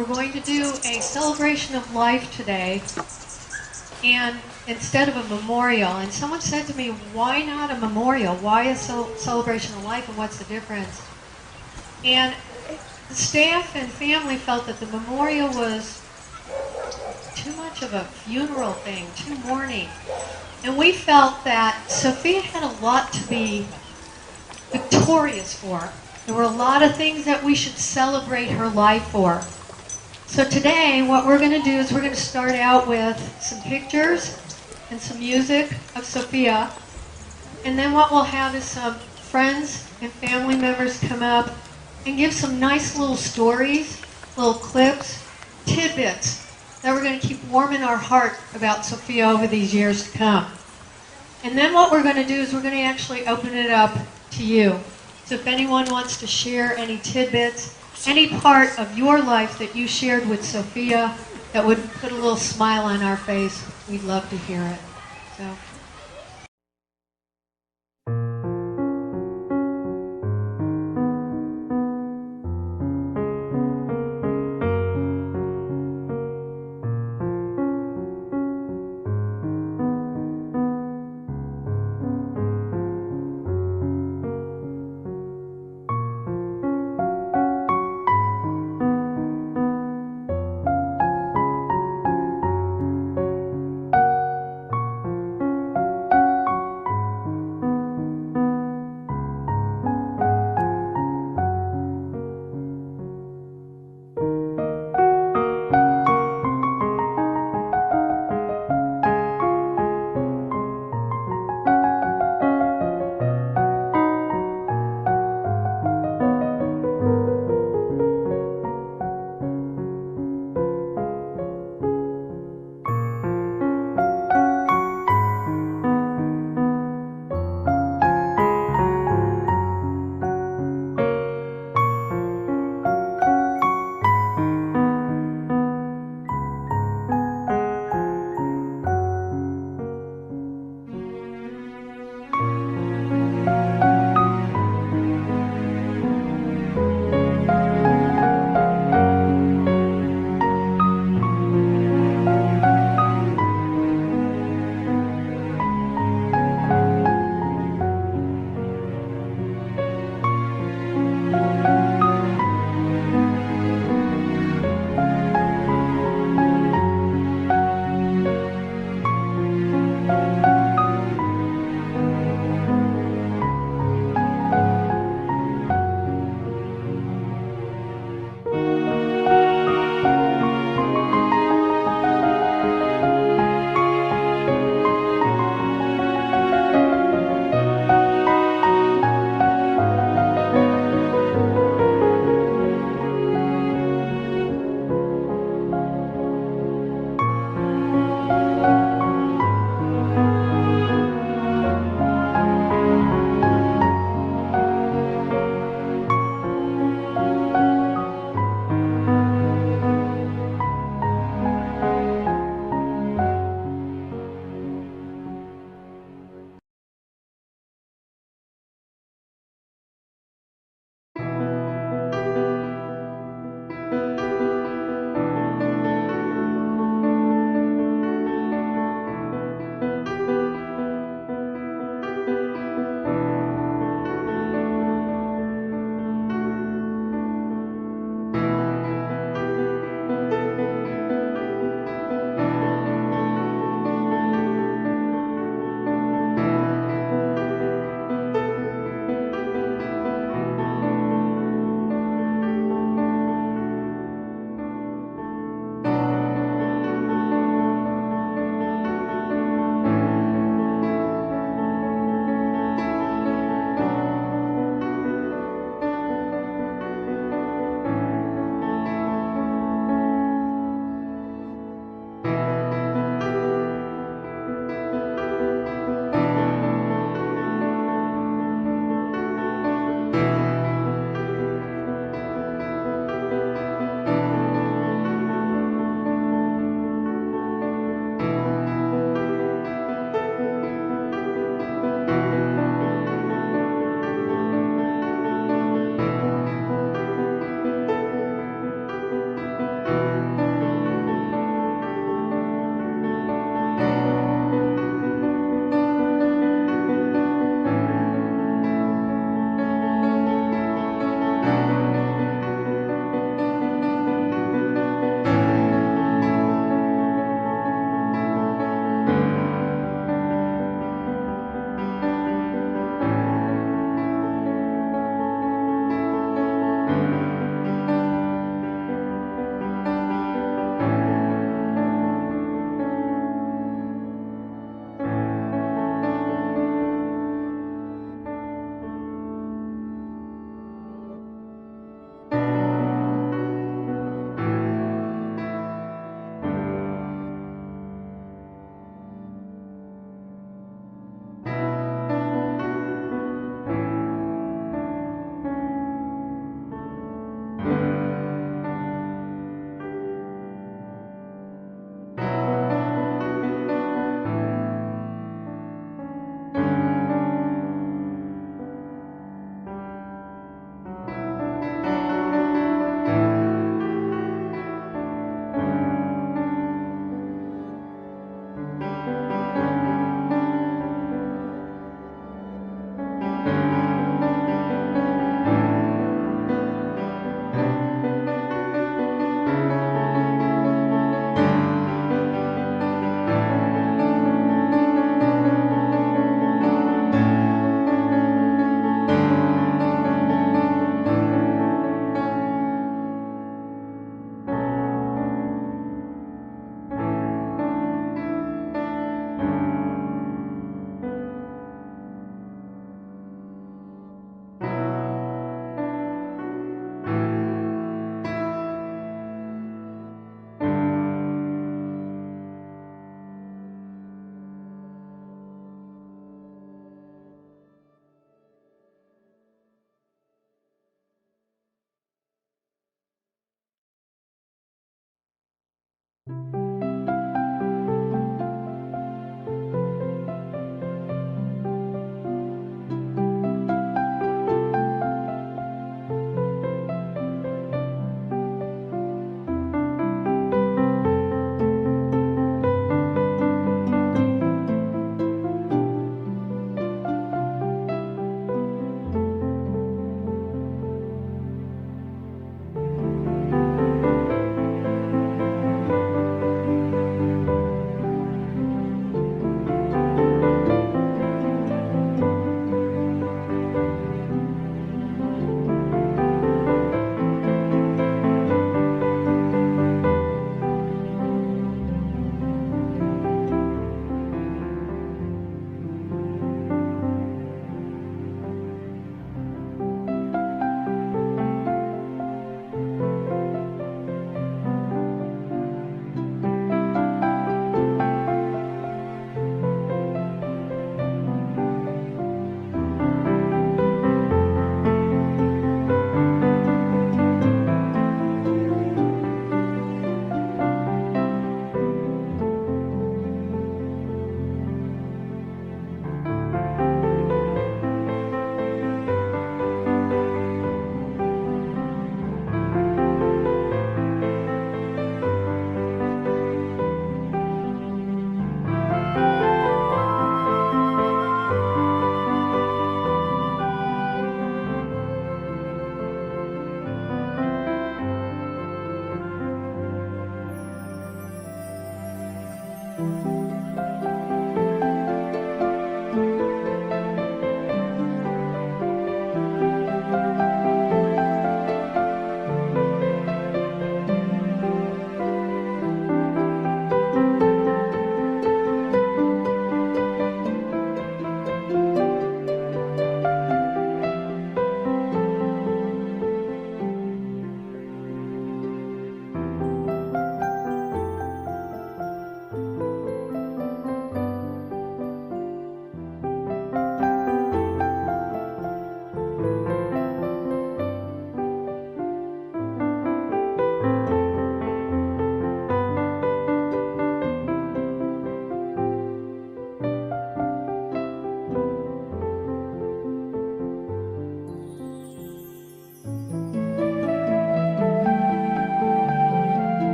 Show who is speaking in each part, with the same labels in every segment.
Speaker 1: we're going to do a celebration of life today, and instead of a memorial. And someone said to me, why not a memorial? Why a celebration of life, and what's the difference? And the staff and family felt that the memorial was too much of a funeral thing, too mourning. And we felt that Sophia had a lot to be victorious for. There were a lot of things that we should celebrate her life for. So today, what we're going to do is we're going to start out with some pictures and some music of Sophia. And then what we'll have is some friends and family members come up and give some nice little stories, little clips, tidbits that we're going to keep warming our heart about Sophia over these years to come. And then what we're going to do is we're going to actually open it up to you. So if anyone wants to share any tidbits, any part of your life that you shared with Sophia that would put a little smile on our face, we'd love to hear it. So.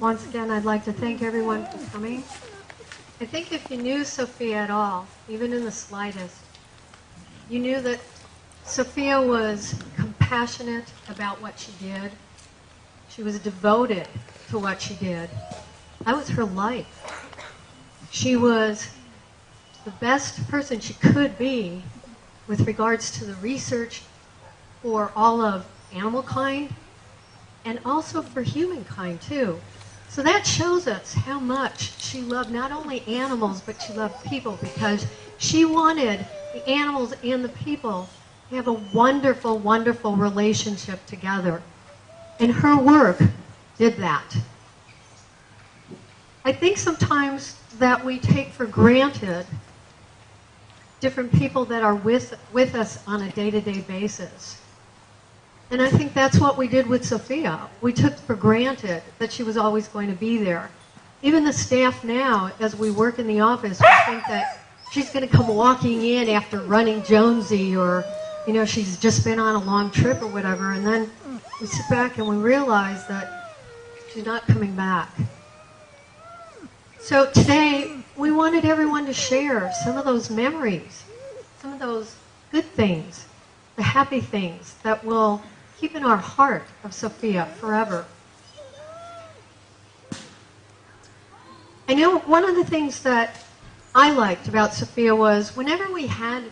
Speaker 1: Once again, I'd like to thank everyone for coming. I think if you knew Sophia at all, even in the slightest, you knew that Sophia was compassionate about what she did. She was devoted to what she did. That was her life. She was the best person she could be with regards to the research for all of animal kind and also for humankind too. So that shows us how much she loved not only animals, but she loved people, because she wanted the animals and the people They have a wonderful, wonderful relationship together. And her work did that. I think sometimes that we take for granted different people that are with us on a day-to-day basis. And I think that's what we did with Sophia. We took for granted that she was always going to be there. Even the staff now, as we work in the office, we think that she's going to come walking in after running Jonesy, or, you know, she's just been on a long trip or whatever, and then we sit back and we realize that she's not coming back. So today, we wanted everyone to share some of those memories, some of those good things, the happy things that will keep in our heart of Sophia forever. I know one of the things that I liked about Sophia was whenever we had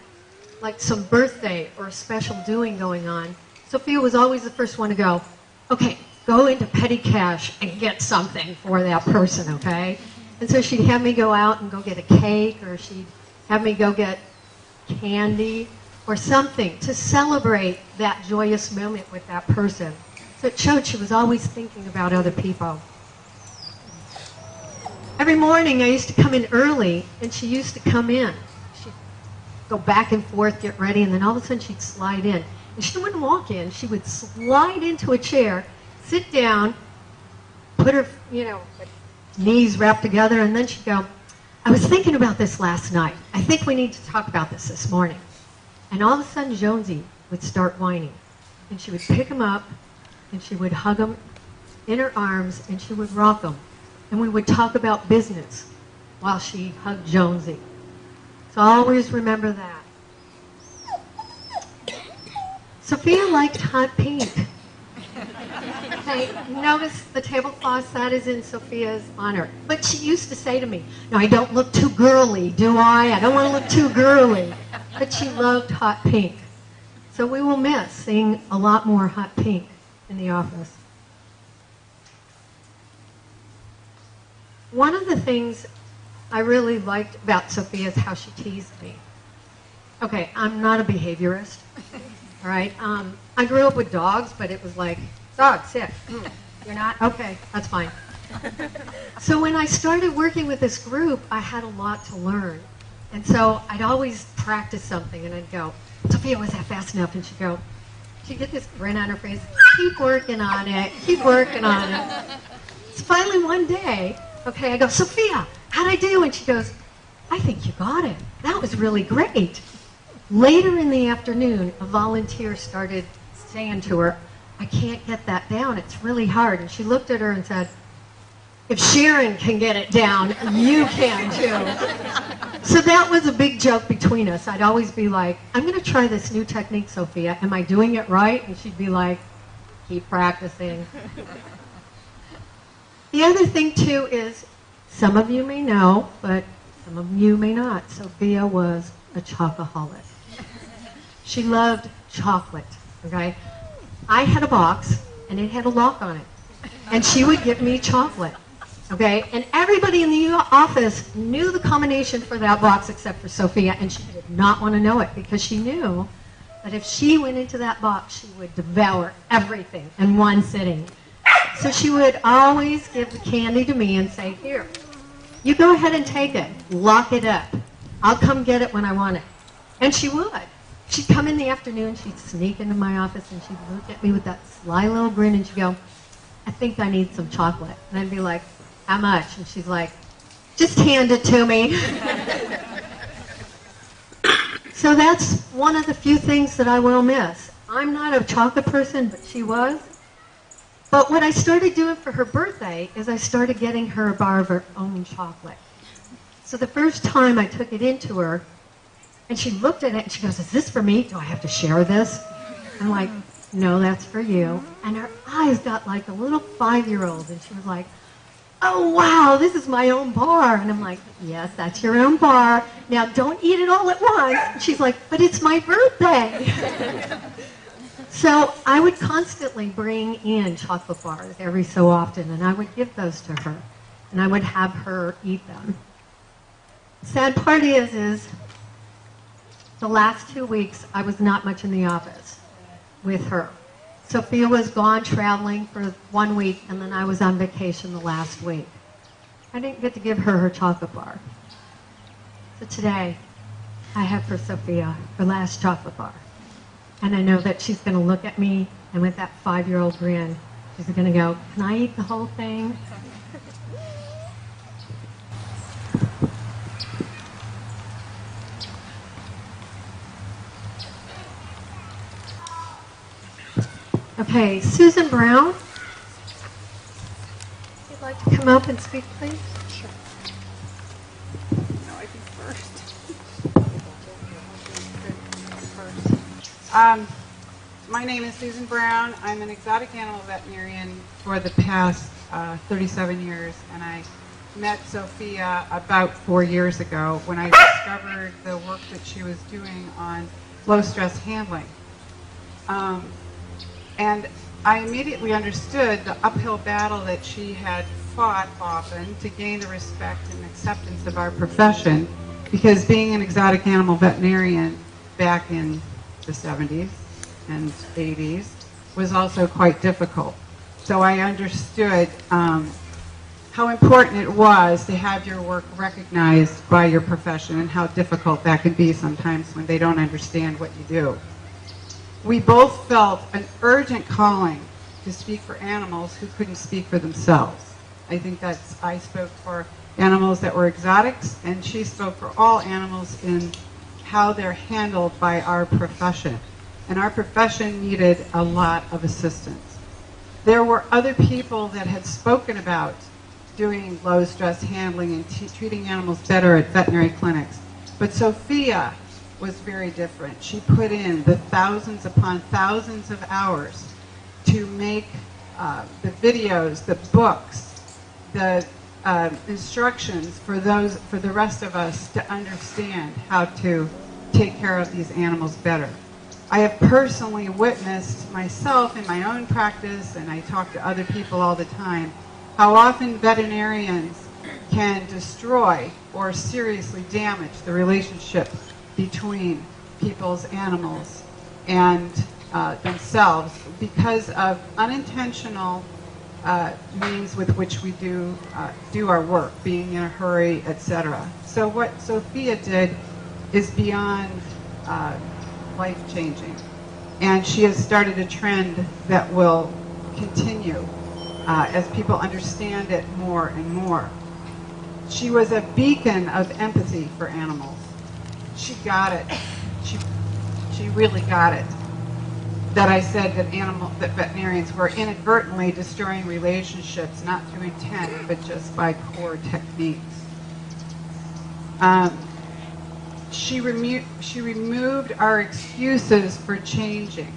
Speaker 1: like some birthday or a special doing going on, Sophia was always the first one to go, okay, go into petty cash and get something for that person, okay? And so she'd have me go out and go get a cake, or she'd have me go get candy or something to celebrate that joyous moment with that person. So it showed she was always thinking about other people. Every morning I used to come in early, and she used to come in. She'd go back and forth, get ready, and then all of a sudden she'd slide in. And she wouldn't walk in. She would slide into a chair, sit down, put her, knees wrapped together, and then she'd go, I was thinking about this last night. I think we need to talk about this morning. And all of a sudden, Jonesy would start whining. And she would pick him up, and she would hug him in her arms, and she would rock him. And we would talk about business while she hugged Jonesy. So always remember that. Sophia liked hot pink. Hey, notice the tablecloth, that is in Sophia's honor. But she used to say to me, no, I don't look too girly, do I? I don't want to look too girly. But she loved hot pink. So we will miss seeing a lot more hot pink in the office. One of the things I really liked about Sophia is how she teased me. Okay, I'm not a behaviorist, all right? I grew up with dogs, but it was like, dog, sit. You're not? Okay, that's fine. So when I started working with this group, I had a lot to learn. And so I'd always practice something, and I'd go, Sophia, was that fast enough? And she'd get this grin on her face, keep working on it, keep working on it. So finally one day, okay, I go, Sophia, how'd I do? And she goes, I think you got it. That was really great. Later in the afternoon, a volunteer started saying to her, I can't get that down. It's really hard. And she looked at her and said, if Sharon can get it down, you can too. So that was a big joke between us. I'd always be like, I'm going to try this new technique, Sophia. Am I doing it right? And she'd be like, keep practicing. The other thing, too, is some of you may know, but some of you may not. Sophia was a chocoholic. She loved chocolate, okay? I had a box, and it had a lock on it. And she would give me chocolate, okay? And everybody in the office knew the combination for that box except for Sophia, and she did not want to know it because she knew that if she went into that box, she would devour everything in one sitting. So she would always give the candy to me and say, here, you go ahead and take it. Lock it up. I'll come get it when I want it. And she would. She'd come in the afternoon, she'd sneak into my office, and she'd look at me with that sly little grin, and she'd go, I think I need some chocolate. And I'd be like, how much? And she's like, just hand it to me. So that's one of the few things that I will miss. I'm not a chocolate person, but she was. But what I started doing for her birthday is I started getting her a bar of her own chocolate. So the first time I took it into her, and she looked at it and she goes, is this for me? Do I have to share this? I'm like, no, that's for you. And her eyes got like a little 5-year-old, and she was like, oh, wow, this is my own bar. And I'm like, yes, that's your own bar. Now, don't eat it all at once. And she's like, but it's my birthday. So I would constantly bring in chocolate bars every so often, and I would give those to her, and I would have her eat them. Sad part is the last 2 weeks, I was not much in the office with her. Sophia was gone traveling for 1 week, and then I was on vacation the last week. I didn't get to give her her chocolate bar. So today, I have for Sophia her last chocolate bar. And I know that she's going to look at me, and with that 5-year-old grin, she's going to go, "Can I eat the whole thing?" Okay, Susan Brown, if you'd like to come up and speak, please.
Speaker 2: Sure. No, I think first. My name is Susan Brown. I'm an exotic animal veterinarian for the past 37 years, and I met Sophia about 4 years ago when I discovered the work that she was doing on low-stress handling. And I immediately understood the uphill battle that she had fought often to gain the respect and acceptance of our profession, because being an exotic animal veterinarian back in the 70s and 80s was also quite difficult. So I understood how important it was to have your work recognized by your profession and how difficult that can be sometimes when they don't understand what you do. We both felt an urgent calling to speak for animals who couldn't speak for themselves. I think I spoke for animals that were exotics, and she spoke for all animals in how they're handled by our profession. And our profession needed a lot of assistance. There were other people that had spoken about doing low-stress handling and treating animals better at veterinary clinics. But Sophia was very different. She put in the thousands upon thousands of hours to make the videos, the books, the instructions for the rest of us to understand how to take care of these animals better. I have personally witnessed myself in my own practice, and I talk to other people all the time, how often veterinarians can destroy or seriously damage the relationship between people's animals and themselves because of unintentional means with which we do our work, being in a hurry, etc. So what Sophia did is beyond life-changing, and she has started a trend that will continue as people understand it more and more. She was a beacon of empathy for animals. She got it. She really got it. That I said that veterinarians were inadvertently destroying relationships, not through intent, but just by poor techniques. She removed our excuses for changing.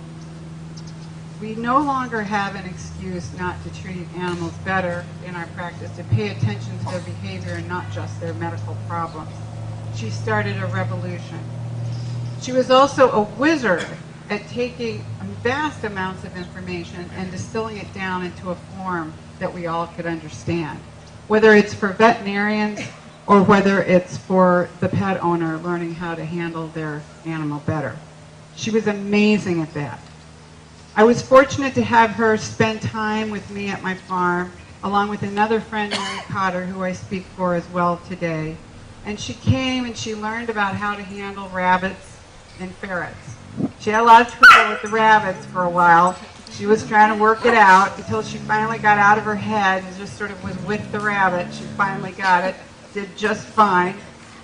Speaker 2: We no longer have an excuse not to treat animals better in our practice, to pay attention to their behavior and not just their medical problems. She started a revolution. She was also a wizard at taking vast amounts of information and distilling it down into a form that we all could understand, whether it's for veterinarians or whether it's for the pet owner learning how to handle their animal better. She was amazing at that. I was fortunate to have her spend time with me at my farm, along with another friend, Mary Cotter, who I speak for as well today. And she came and she learned about how to handle rabbits and ferrets. She had a lot of trouble with the rabbits for a while. She was trying to work it out until she finally got out of her head and just sort of was with the rabbit. She finally got it, did just fine.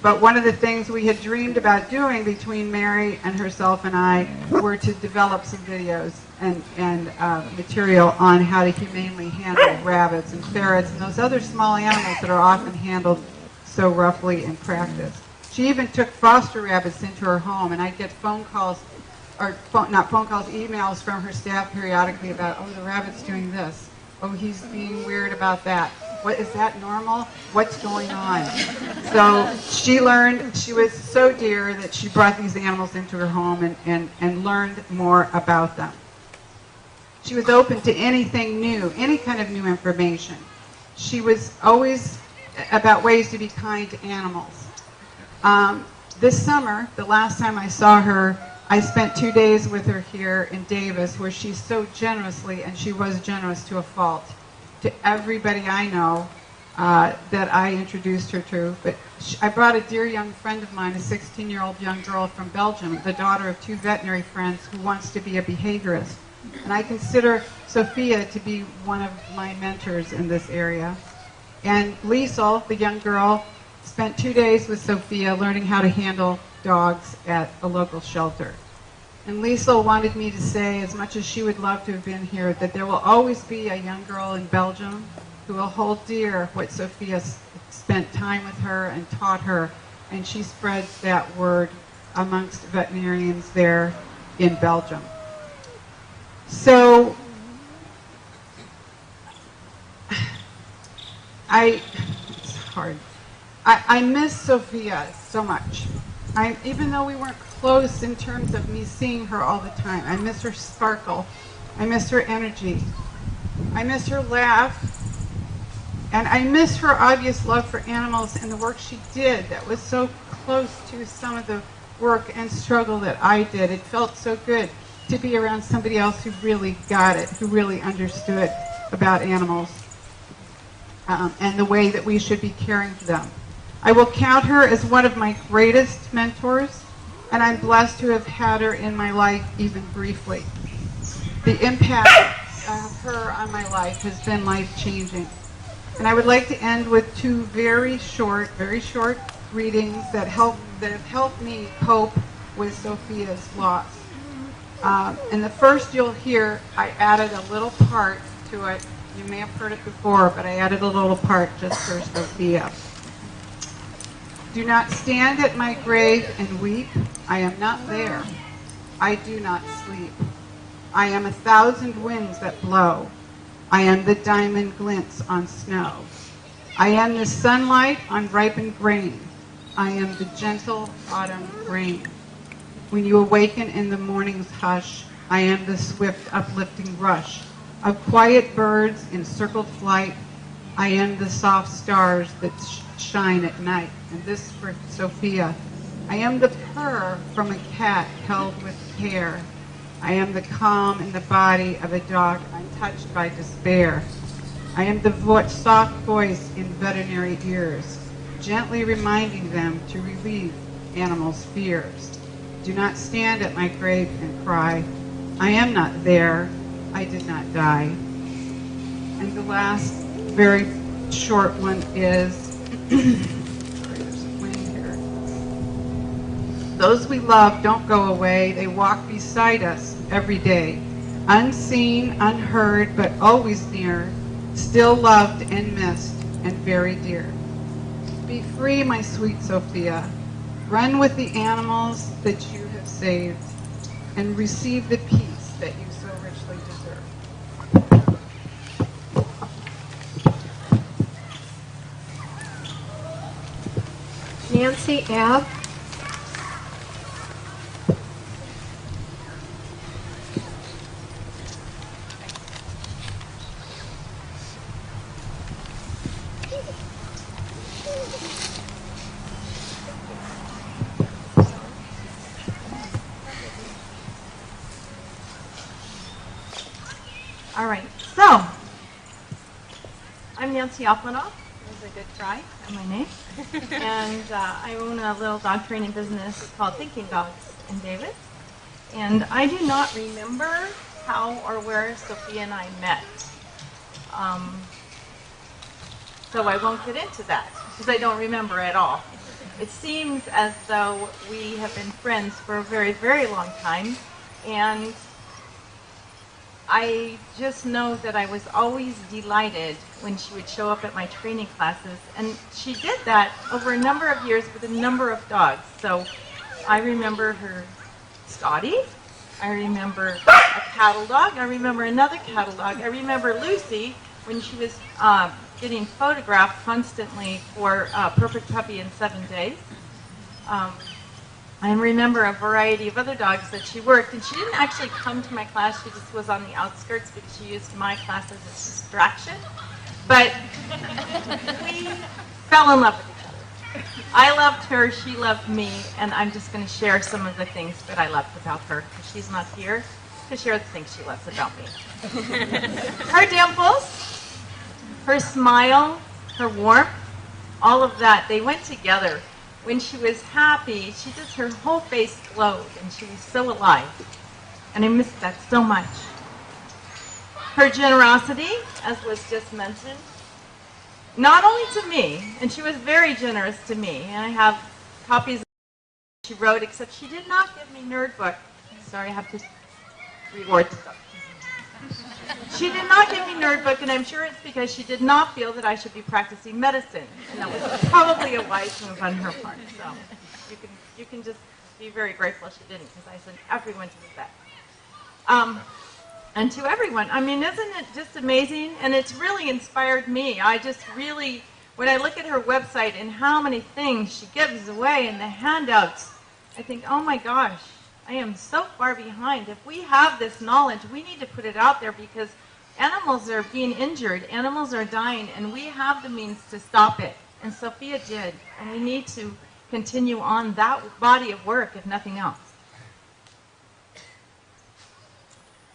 Speaker 2: But one of the things we had dreamed about doing between Mary and herself and I were to develop some videos and material on how to humanely handle rabbits and ferrets and those other small animals that are often handled so roughly in practice. She even took foster rabbits into her home, and I'd get phone calls, or not phone calls, emails from her staff periodically about, oh, the rabbit's doing this. Oh, he's being weird about that. What, is that normal? What's going on? So she learned, she was so dear that she brought these animals into her home and learned more about them. She was open to anything new, any kind of new information. She was always about ways to be kind to animals. This summer, the last time I saw her, I spent 2 days with her here in Davis, where she so generously, and she was generous to a fault, to everybody I know that I introduced her to. But I brought a dear young friend of mine, a 16-year-old young girl from Belgium, the daughter of 2 veterinary friends who wants to be a behaviorist. And I consider Sophia to be one of my mentors in this area. And Liesel, the young girl, spent 2 days with Sophia learning how to handle dogs at a local shelter. And Liesel wanted me to say, as much as she would love to have been here, that there will always be a young girl in Belgium who will hold dear what Sophia spent time with her and taught her, and she spreads that word amongst veterinarians there in Belgium. So it's hard. I miss Sophia so much. Even though we weren't close in terms of me seeing her all the time, I miss her sparkle. I miss her energy. I miss her laugh. And I miss her obvious love for animals and the work she did that was so close to some of the work and struggle that I did. It felt so good to be around somebody else who really got it, who really understood about animals and the way that we should be caring for them. I will count her as one of my greatest mentors, and I'm blessed to have had her in my life even briefly. The impact of her on my life has been life-changing. And I would like to end with 2 very short readings that have helped me cope with Sophia's loss. And the first you'll hear, I added a little part to it. You may have heard it before, but I added a little part just for Sophia. Do not stand at my grave and weep. I am not there. I do not sleep. I am 1,000 winds that blow. I am the diamond glints on snow. I am the sunlight on ripened grain. I am the gentle autumn rain. When you awaken in the morning's hush, I am the swift uplifting rush of quiet birds in circled flight. I am the soft stars that shine at night. And this for Sophia. I am the purr from a cat held with care. I am the calm in the body of a dog untouched by despair. I am the soft voice in veterinary ears, gently reminding them to relieve animals' fears. Do not stand at my grave and cry. I am not there. I did not die. And the last very short one is, sorry, there's some wind here. Those we love don't go away. They walk beside us every day, unseen, unheard, but always near, still loved and missed and very dear. Be free, my sweet Sophia. Run with the animals that you have saved and receive the peace that you so richly deserve.
Speaker 1: Nancy Abb.
Speaker 3: All right, so I'm Nancy Opmanoff. There's a good try on my name. And I own a little dog training business called Thinking Dogs in Davis. And I do not remember how or where Sophia and I met. So I won't get into that because I don't remember at all. It seems as though we have been friends for a very, very long time. And I just know that I was always delighted when she would show up at my training classes, and she did that over a number of years with a number of dogs. So I remember her Scotty, I remember a cattle dog, I remember another cattle dog, I remember Lucy when she was getting photographed constantly for Perfect Puppy in 7 days. I remember a variety of other dogs that she worked, and she didn't actually come to my class, she just was on the outskirts because she used my class as a distraction. But we fell in love with each other. I loved her, she loved me, and I'm just going to share some of the things that I loved about her, because she's not here to share the things she loves about me. Her dimples, her smile, her warmth, all of that, they went together. When she was happy, her whole face glowed, and she was so alive. And I missed that so much. Her generosity, as was just mentioned, not only to me, and she was very generous to me, and I have copies of what she wrote, except she did not give me Nerd Book. Sorry, I have to reward stuff. She did not give me Nerd Book, and I'm sure it's because she did not feel that I should be practicing medicine, and that was probably a wise move on her part. So you can just be very grateful she didn't, because I sent everyone to the vet. And to everyone. I mean, isn't it just amazing? And it's really inspired me. I just really, when I look at her website and how many things she gives away in the handouts, I think, oh my gosh, I am so far behind. If we have this knowledge, we need to put it out there, because animals are being injured, animals are dying, and we have the means to stop it. And Sophia did. And we need to continue on that body of work, if nothing else.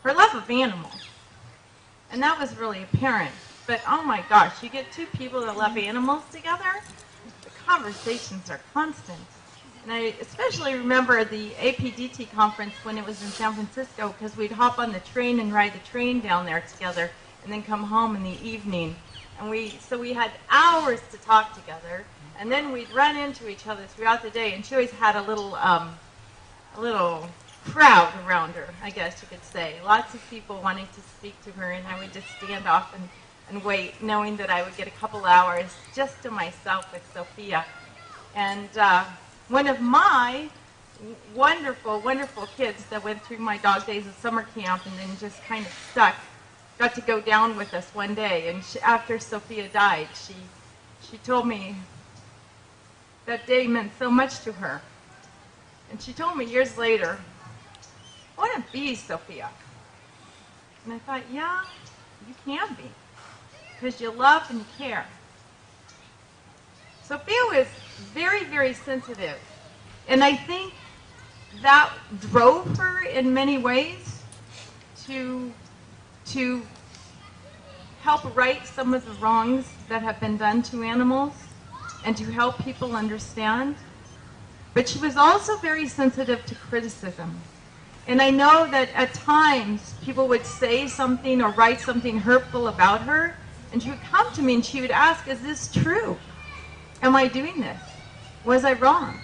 Speaker 3: Her love of animals. And that was really apparent. But oh my gosh, you get two people that love animals together, the conversations are constant. And I especially remember the APDT conference when it was in San Francisco, because we'd hop on the train and ride the train down there together and then come home in the evening. And so we had hours to talk together, and then we'd run into each other throughout the day, and she always had a little crowd around her, I guess you could say. Lots of people wanting to speak to her, and I would just stand off and wait, knowing that I would get a couple hours just to myself with Sophia. And one of my wonderful, wonderful kids that went through my dog days of summer camp and then just kind of stuck, got to go down with us one day. And after Sophia died, she told me that day meant so much to her. And she told me years later, I want to be Sophia. And I thought, yeah, you can be, because you love and you care. Sophia was very, very sensitive. And I think that drove her in many ways to help right some of the wrongs that have been done to animals and to help people understand. But she was also very sensitive to criticism. And I know that at times people would say something or write something hurtful about her, and she would come to me and she would ask, is this true? Am I doing this? Was I wrong?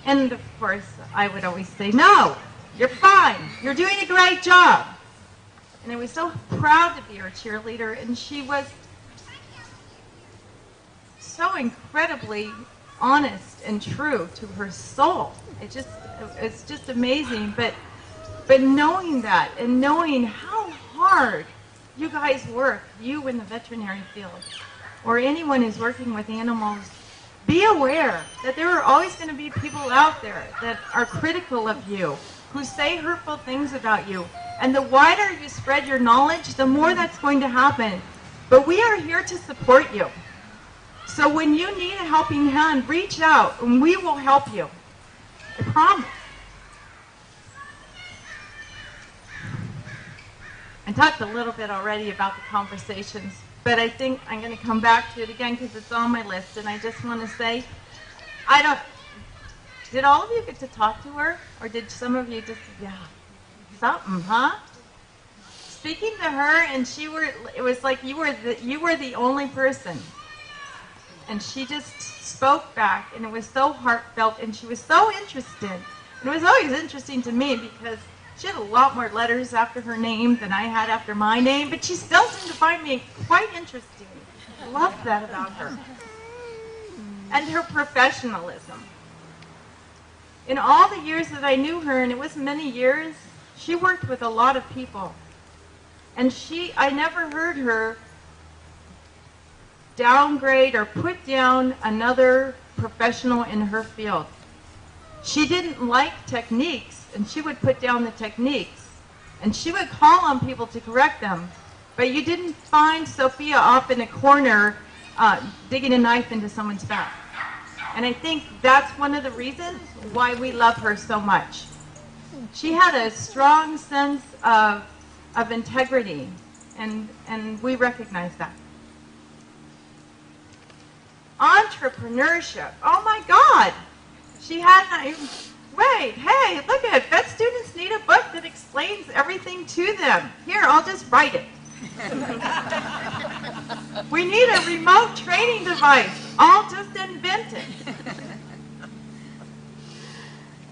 Speaker 3: And of course, I would always say, no, you're fine. You're doing a great job. And I was so proud to be her cheerleader, and she was so incredibly honest and true to her soul. It's just amazing. But knowing that, and knowing how hard you guys work, you in the veterinary field, or anyone who's working with animals, be aware that there are always going to be people out there that are critical of you, who say hurtful things about you. And the wider you spread your knowledge, the more that's going to happen. But we are here to support you. So when you need a helping hand, reach out and we will help you. I promise. I talked a little bit already about the conversations, but I think I'm going to come back to it again because it's on my list. And I just want to say, did all of you get to talk to her? Or did some of you just, yeah, something, huh? Speaking to her, and it was like you were the only person. And she just spoke back, and it was so heartfelt, and she was so interested. And it was always interesting to me because she had a lot more letters after her name than I had after my name, but she still seemed to find me quite interesting. I loved that about her. And her professionalism. In all the years that I knew her, and it was many years, she worked with a lot of people. And I never heard her downgrade or put down another professional in her field. She didn't like techniques, and she would put down the techniques. And she would call on people to correct them. But you didn't find Sophia off in a corner digging a knife into someone's back. And I think that's one of the reasons why we love her so much. She had a strong sense of integrity, and we recognize that. Entrepreneurship. Oh my God. She had, wait, hey, look at it. Vet students need a book that explains everything to them. Here, I'll just write it. We need a remote training device. I'll just invent it.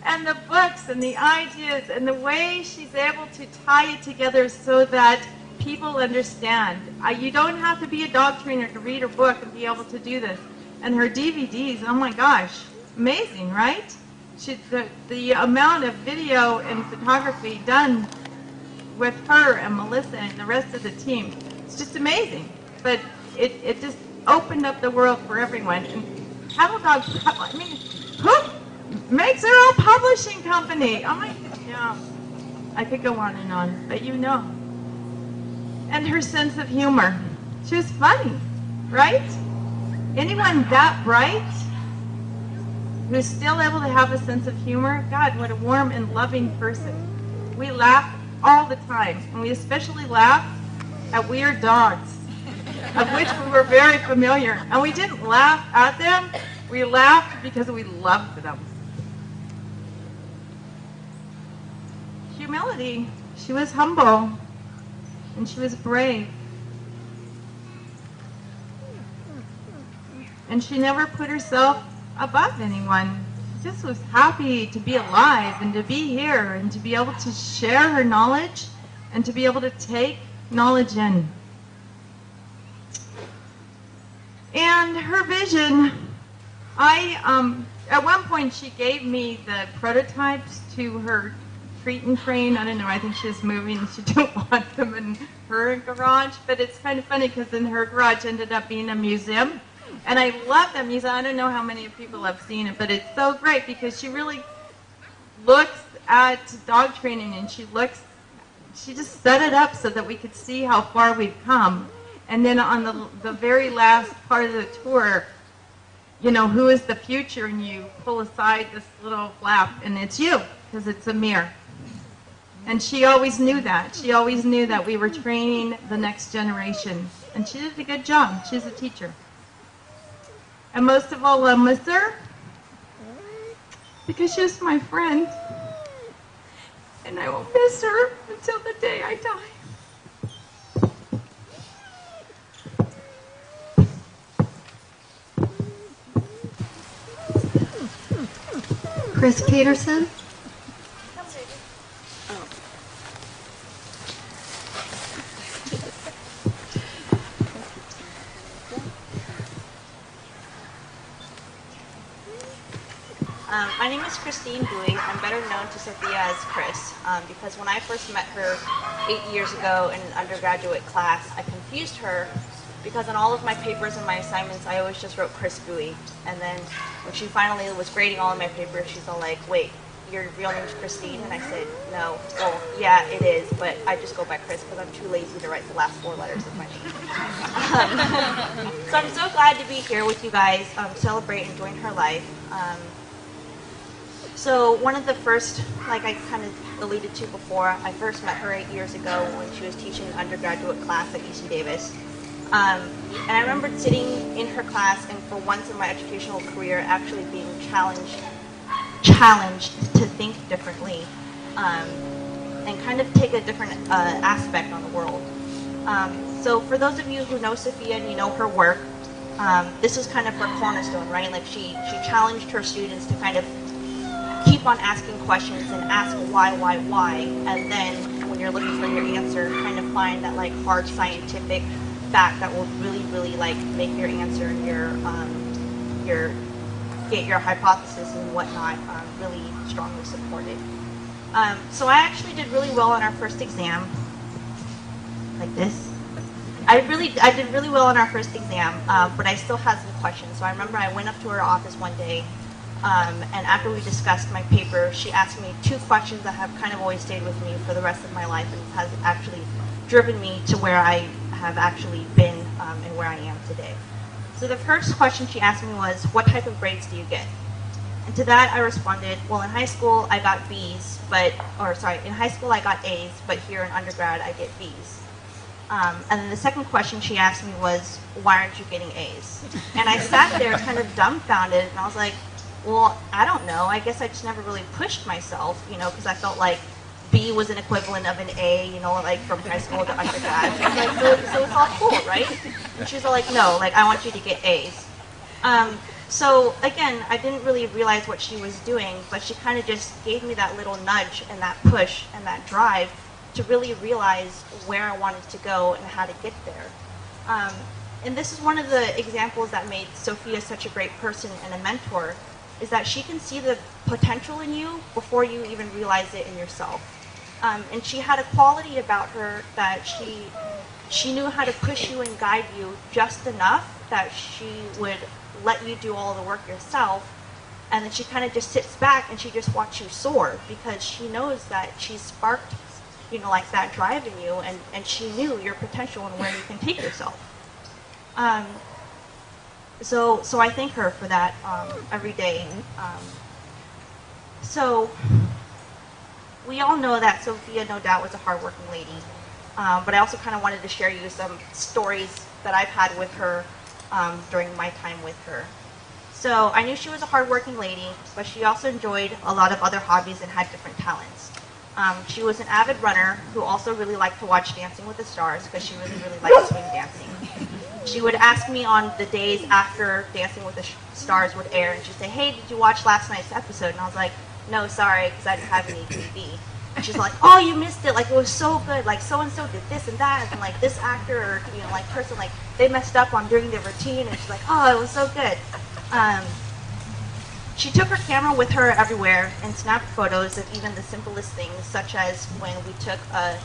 Speaker 3: And the books and the ideas and the way she's able to tie it together so that people understand. You don't have to be a dog trainer to read her book and be able to do this. And her DVDs, oh my gosh, amazing, right? The amount of video and photography done with her and Melissa and the rest of the team, it's just amazing. But it just opened up the world for everyone. And Cattle Dog, I mean, who makes their own publishing company? Oh my, yeah. I could go on, but you know. And her sense of humor. She was funny, right? Anyone that bright who's still able to have a sense of humor, God, what a warm and loving person. We laugh all the time, and we especially laugh at weird dogs, of which we were very familiar. And we didn't laugh at them, we laughed because we loved them. Humility. She was humble, and she was brave. And she never put herself above anyone. She just was happy to be alive and to be here and to be able to share her knowledge and to be able to take knowledge in. And her vision, at one point she gave me the prototypes to her treat and train. I don't know, I think she's moving. She didn't want them in her garage, but it's kind of funny because in her garage ended up being a museum. And I love that museum. I don't know how many people have seen it, but it's so great because she really looks at dog training and she just set it up so that we could see how far we've come. And then on the very last part of the tour, you know, who is the future? And you pull aside this little flap and it's you, because it's a mirror. And she always knew that. She always knew that we were training the next generation. And she did a good job. She's a teacher. And most of all, I miss her because she was my friend. And I will miss her until the day I die.
Speaker 1: Chris Peterson.
Speaker 4: My name is Christine Bowie. I'm better known to Sophia as Chris because when I first met her 8 years ago in an undergraduate class, I confused her because on all of my papers and my assignments, I always just wrote Chris Bowie. And then when she finally was grading all of my papers, she's all like, wait, your real name's Christine? And I said, no. Well, yeah, it is, but I just go by Chris because I'm too lazy to write the last 4 letters of my name. So I'm so glad to be here with you guys, celebrate and join her life. So one of the first, like I kind of alluded to before, I first met her 8 years ago when she was teaching an undergraduate class at UC Davis. And I remember sitting in her class and for once in my educational career actually being challenged to think differently and kind of take a different aspect on the world. So for those of you who know Sophia and you know her work, this is kind of her cornerstone, right? Like she challenged her students to kind of keep on asking questions and ask why, and then when you're looking for your answer, kind of find that like hard scientific fact that will really like make your answer and get your hypothesis and whatnot really strongly supported. So I actually did really well on our first exam, like this. I did really well on our first exam, but I still had some questions. So I remember I went up to her office one day. And after we discussed my paper, she asked me 2 questions that have kind of always stayed with me for the rest of my life and has actually driven me to where I have actually been and where I am today. So the first question she asked me was, what type of grades do you get? And to that I responded, well, in high school I got B's, in high school I got A's, but here in undergrad I get B's. And then the second question she asked me was, why aren't you getting A's? And I sat there kind of dumbfounded, and I was like, well, I don't know. I guess I just never really pushed myself, because I felt like B was an equivalent of an A, like from high school to undergrad. She was like, so it's all cool, right? And she was all like, no, like I want you to get A's. So again, I didn't really realize what she was doing, but she kind of just gave me that little nudge and that push and that drive to really realize where I wanted to go and how to get there. And this is one of the examples that made Sophia such a great person and a mentor, is that she can see the potential in you before you even realize it in yourself. And she had a quality about her that she knew how to push you and guide you just enough that she would let you do all the work yourself, and then she kind of just sits back and she just watches you soar, because she knows that she sparked like that drive in you, and she knew your potential and where you can take yourself. So I thank her for that every day. So we all know that Sophia, no doubt, was a hardworking lady. But I also kind of wanted to share you some stories that I've had with her during my time with her. So I knew she was a hardworking lady, but she also enjoyed a lot of other hobbies and had different talents. She was an avid runner who also really liked to watch Dancing with the Stars, because she really, really liked swing dancing. She would ask me on the days after Dancing with the Stars would air, and she'd say, hey, did you watch last night's episode? And I was like, no, sorry, because I didn't have any TV. And she's like, oh, you missed it, like it was so good, like so-and-so did this and that, and like this actor or like person, like they messed up on doing their routine, and she's like, oh, it was so good. She took her camera with her everywhere and snapped photos of even the simplest things, such as when we took a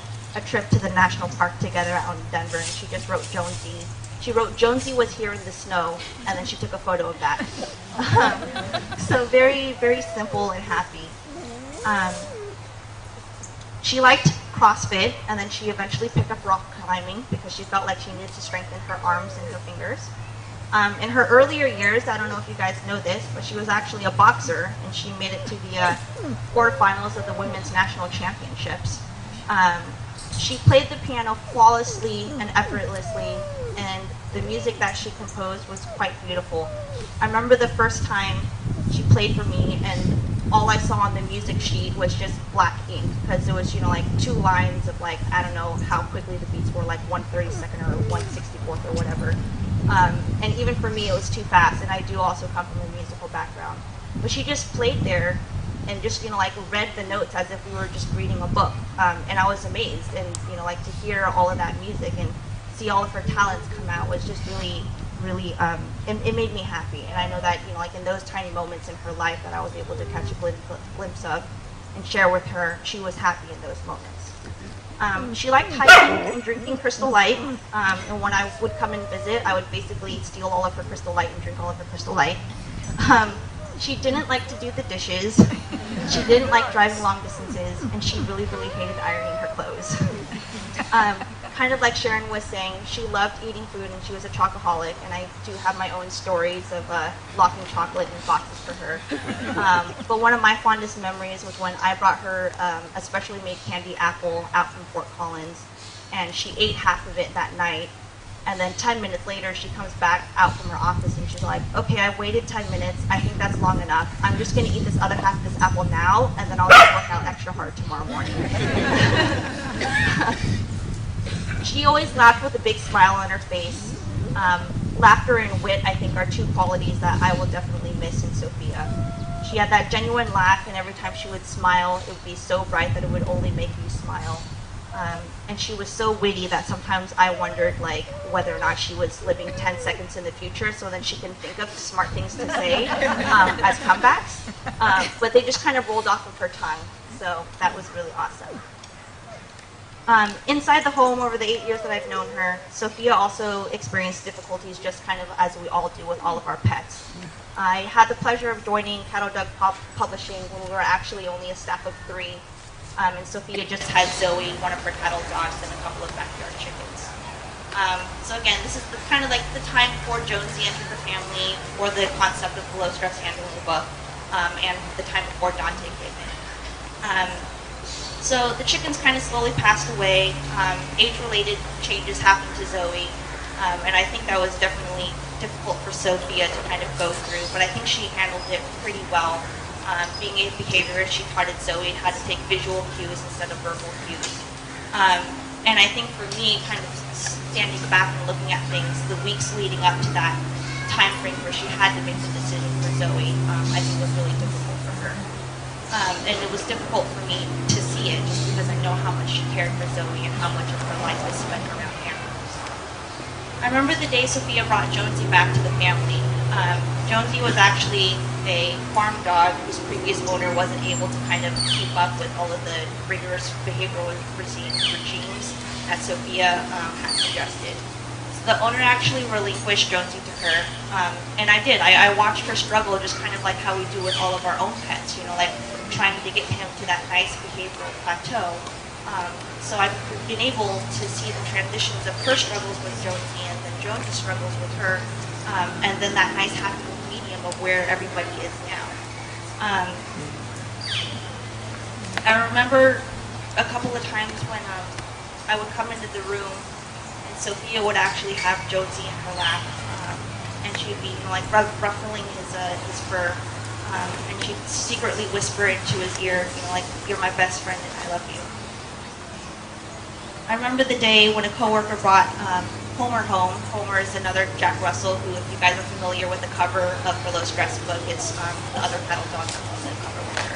Speaker 4: trip to the national park together out in Denver, and she just wrote Jonesy. She wrote, Jonesy was here in the snow, and then she took a photo of that. So very, very simple and happy. She liked CrossFit, and then she eventually picked up rock climbing because she felt like she needed to strengthen her arms and her fingers. In her earlier years, I don't know if you guys know this, but she was actually a boxer, and she made it to the quarterfinals of the Women's National Championships. She played the piano flawlessly and effortlessly, and the music that she composed was quite beautiful. I remember the first time she played for me, and all I saw on the music sheet was just black ink, because it was, like 2 lines of like, I don't know how quickly the beats were, like 132nd or 164th or whatever. And even for me, it was too fast, and I do also come from a musical background. But she just played there and just, like read the notes as if we were just reading a book. And I was amazed, and, like to hear all of that music and see all of her talents come out was just really, really, it made me happy. And I know that, like in those tiny moments in her life that I was able to catch a glimpse of and share with her, she was happy in those moments. She liked hiking and drinking Crystal Light, and when I would come and visit, I would basically steal all of her Crystal Light and drink all of her Crystal Light. She didn't like to do the dishes, she didn't like driving long distances, and she really, really hated ironing her clothes. Kind of like Sharon was saying, she loved eating food and she was a chocoholic, and I do have my own stories of locking chocolate in boxes for her. But one of my fondest memories was when I brought her a specially made candy apple out from Fort Collins, and she ate half of it that night, and then 10 minutes later she comes back out from her office and she's like, okay, I waited 10 minutes, I think that's long enough, I'm just going to eat this other half of this apple now, and then I'll just work out extra hard tomorrow morning. She always laughed with a big smile on her face. Laughter and wit, I think, are 2 qualities that I will definitely miss in Sophia. She had that genuine laugh, and every time she would smile, it would be so bright that it would only make you smile. And she was so witty that sometimes I wondered, like, whether or not she was living 10 seconds in the future, so then she can think of smart things to say as comebacks. But they just kind of rolled off of her tongue, so that was really awesome. Inside the home, over the 8 years that I've known her, Sophia also experienced difficulties just kind of as we all do with all of our pets. I had the pleasure of joining Cattle Dog Publishing when we were actually only a staff of 3, and Sophia just had Zoe, one of her cattle dogs, and a couple of backyard chickens. So again, this is kind of like the time before Jonesy entered the family, or the concept of the low stress handling book, and the time before Dante came in. So the chickens kind of slowly passed away. Age-related changes happened to Zoe, and I think that was definitely difficult for Sophia to kind of go through, but I think she handled it pretty well. Being a behaviorist, she taught Zoe how to take visual cues instead of verbal cues. And I think for me, kind of standing back and looking at things, the weeks leading up to that time frame where she had to make the decision for Zoe, I think was really difficult for her. And it was difficult for me to see it just because I know how much she cared for Zoe and how much of her life was spent around animals. I remember the day Sophia brought Jonesy back to the family. Jonesy was actually a farm dog whose previous owner wasn't able to kind of keep up with all of the rigorous behavioral regimes that Sophia had suggested. So the owner actually relinquished Jonesy to her, and I did. I watched her struggle just kind of like how we do with all of our own pets, you know, like trying to get him to that nice behavioral plateau. So I've been able to see the transitions of her struggles with Jonesy and then Jonesy's struggles with her, and then that nice happy medium of where everybody is now. I remember a couple of times when I would come into the room and Sophia would actually have Jonesy in her lap, and she'd be, you know, like ruffling his fur, and she'd secretly whisper into his ear, you know, like, "You're my best friend and I love you." I remember the day when a coworker brought Homer home. Homer is another Jack Russell who, if you guys are familiar with the cover of her low stress book, it's the other pedal dog that was in the cover with her.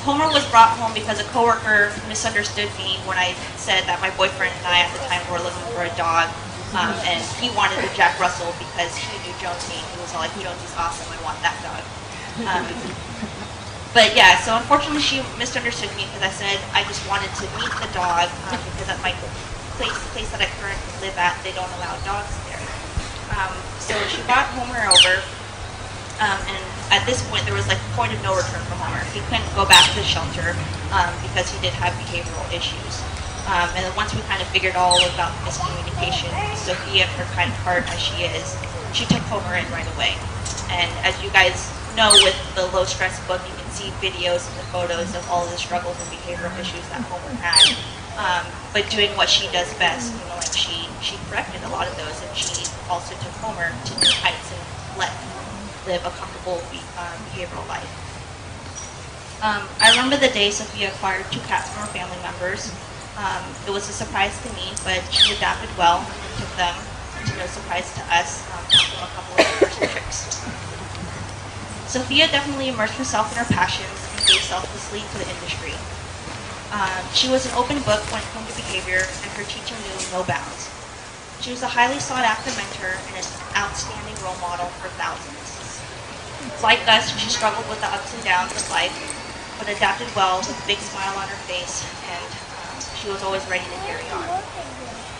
Speaker 4: Homer was brought home because a coworker misunderstood me when I said that my boyfriend and I at the time were looking for a dog, and he wanted a Jack Russell because he knew Jonesy. He was all like, "Jonesy's awesome, I want that dog." But yeah, so unfortunately she misunderstood me because I said I just wanted to meet the dog because at my place that I currently live at, they don't allow dogs there. So she brought Homer over, and at this point there was like a point of no return for Homer. He couldn't go back to the shelter because he did have behavioral issues. And then once we kind of figured all about the miscommunication, Sophia, her kind heart as she is, she took Homer in right away. And as you guys know, with the low stress book, you can see videos and the photos of all of the struggles and behavioral issues that Homer had. But doing what she does best, you know, like she corrected a lot of those, and she also took Homer to new heights and let him live a comfortable behavioral life. I remember the day Sophia acquired 2 cats from her family members. It was a surprise to me, but she adapted well and took them, to no surprise to us, from a couple of first tricks. Sophia definitely immersed herself in her passions and gave selflessly to the industry. She was an open book when it came to behavior, and her teaching knew no bounds. She was a highly sought-after mentor and an outstanding role model for thousands. Like us, she struggled with the ups and downs of life, but adapted well with a big smile on her face, and she was always ready to carry on.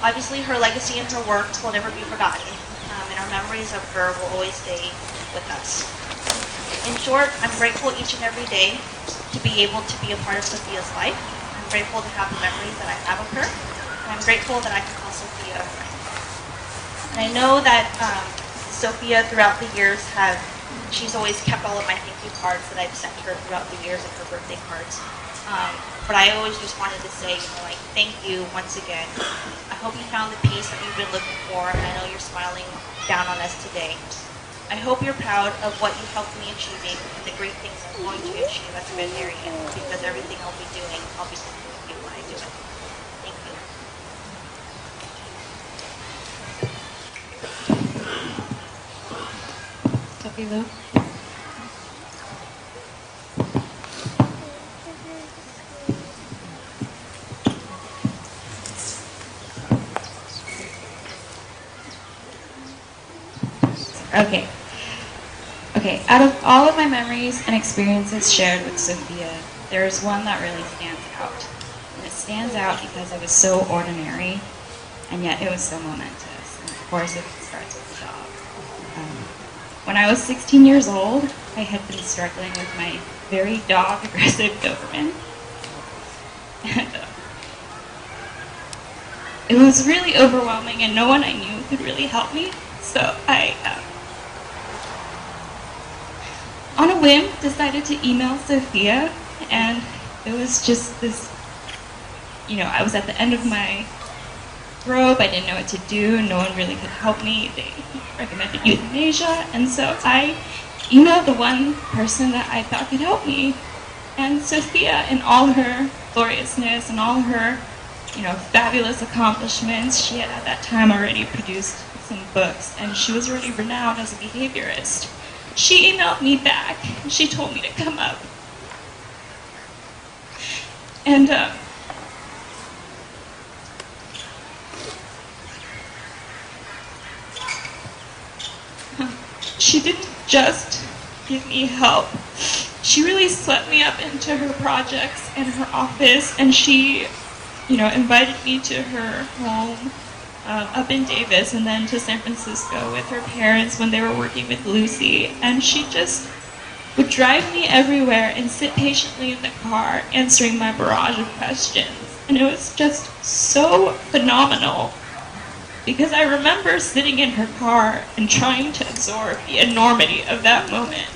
Speaker 4: Obviously, her legacy and her work will never be forgotten, and our memories of her will always stay with us. In short, I'm grateful each and every day to be able to be a part of Sophia's life. I'm grateful to have the memories that I have of her, and I'm grateful that I can call Sophia a friend. And I know that Sophia, throughout the years, she's always kept all of my thank you cards that I've sent her throughout the years, and her birthday cards. But I always just wanted to say, you know, like, thank you once again. I hope you found the peace that you've been looking for, and I know you're smiling down on us today. I hope you're proud of what you helped me achieving and the great things I'm going to achieve as a veterinarian, because everything I'll be doing, I'll be thinking of you when I do it. Thank you.
Speaker 1: Sophie Lou?
Speaker 5: Okay, out of all of my memories and experiences shared with Sophia, there is one that really stands out. And it stands out because it was so ordinary, and yet it was so momentous. And of course, it starts with the dog. When I was 16 years old, I had been struggling with my very dog-aggressive Doberman. And it was really overwhelming, and no one I knew could really help me. So I, on a whim, decided to email Sophia, and it was just this, I was at the end of my rope. I didn't know what to do. No one really could help me. They recommended euthanasia, and so I emailed the one person that I thought could help me. And Sophia, in all her gloriousness and all her, fabulous accomplishments, she had at that time already produced some books, and she was already renowned as a behaviorist. She emailed me back, and she told me to come up. And she didn't just give me help. She really swept me up into her projects and her office, and she, invited me to her home up in Davis and then to San Francisco with her parents when they were working with Lucy. And she just would drive me everywhere and sit patiently in the car answering my barrage of questions. And it was just so phenomenal, because I remember sitting in her car and trying to absorb the enormity of that moment.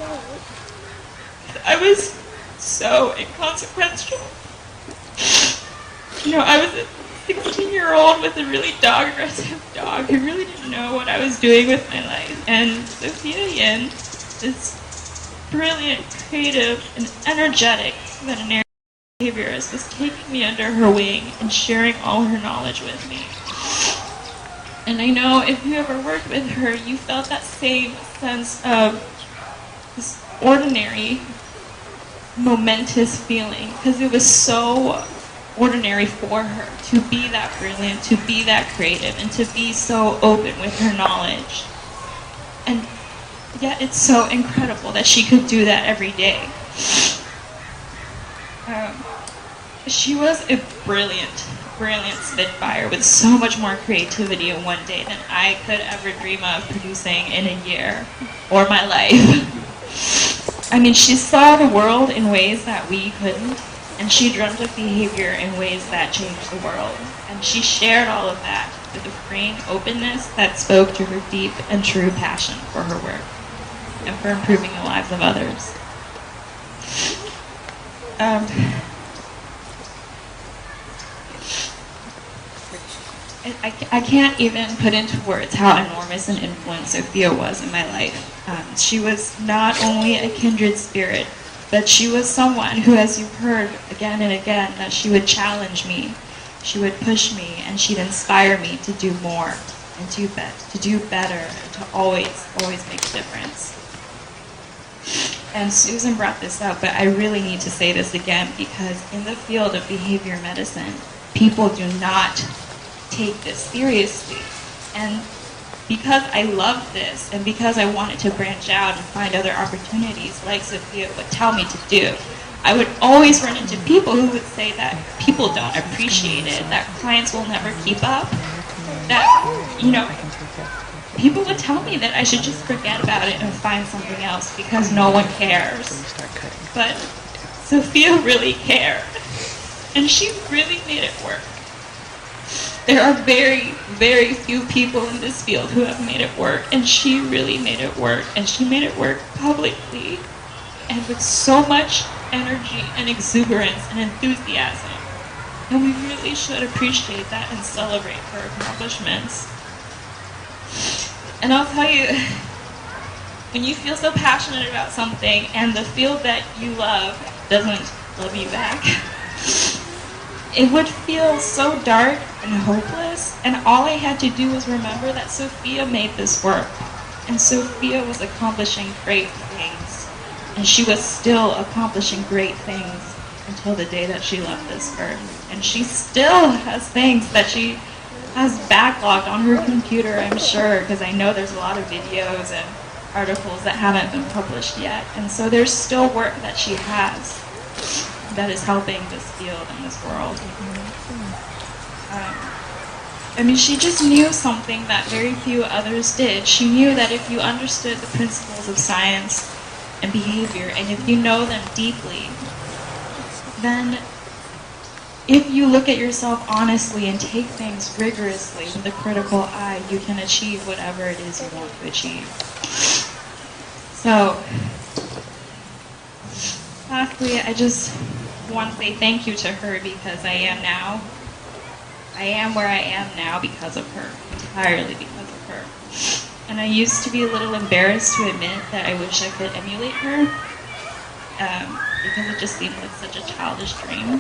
Speaker 5: I was so inconsequential. I was a 16-year-old with a really dog-aggressive dog who really didn't know what I was doing with my life. And Sophia Yin, this brilliant, creative, and energetic veterinary behaviorist, was taking me under her wing and sharing all her knowledge with me. And I know if you ever worked with her, you felt that same sense of this ordinary, momentous feeling, because it was so ordinary for her to be that brilliant, to be that creative, and to be so open with her knowledge. And yet it's so incredible that she could do that every day. She was a brilliant spitfire with so much more creativity in one day than I could ever dream of producing in a year or my life. I mean, she saw the world in ways that we couldn't, and she dreamt of behavior in ways that changed the world. And she shared all of that with a freeing openness that spoke to her deep and true passion for her work and for improving the lives of others. I can't even put into words how enormous an influence Sophia was in my life. She was not only a kindred spirit, but she was someone who, as you've heard again and again, that she would challenge me, she would push me, and she'd inspire me to do more and to do better, and to always make a difference. And Susan brought this up, but I really need to say this again, because in the field of behavior medicine, people do not take this seriously. And because I loved this, and because I wanted to branch out and find other opportunities like Sophia would tell me to do, I would always run into people who would say that people don't appreciate it, that clients will never keep up, that, people would tell me that I should just forget about it and find something else because no one cares. But Sophia really cared, and she really made it work. There are very, very few people in this field who have made it work, and she really made it work, and she made it work publicly and with so much energy and exuberance and enthusiasm. And we really should appreciate that and celebrate her accomplishments. And I'll tell you, when you feel so passionate about something and the field that you love doesn't love you back, it would feel so dark and hopeless, and all I had to do was remember that Sophia made this work, and Sophia was accomplishing great things, and she was still accomplishing great things until the day that she left this earth. And she still has things that she has backlogged on her computer, I'm sure, because I know there's a lot of videos and articles that haven't been published yet, and so there's still work that she has that is helping this field and this world. She just knew something that very few others did. She knew that if you understood the principles of science and behavior, and if you know them deeply, then if you look at yourself honestly and take things rigorously with a critical eye, you can achieve whatever it is you want to achieve. So, lastly, I just want to say thank you to her because I am where I am now because of her, entirely because of her. And I used to be a little embarrassed to admit that I wish I could emulate her, because it just seemed like such a childish dream.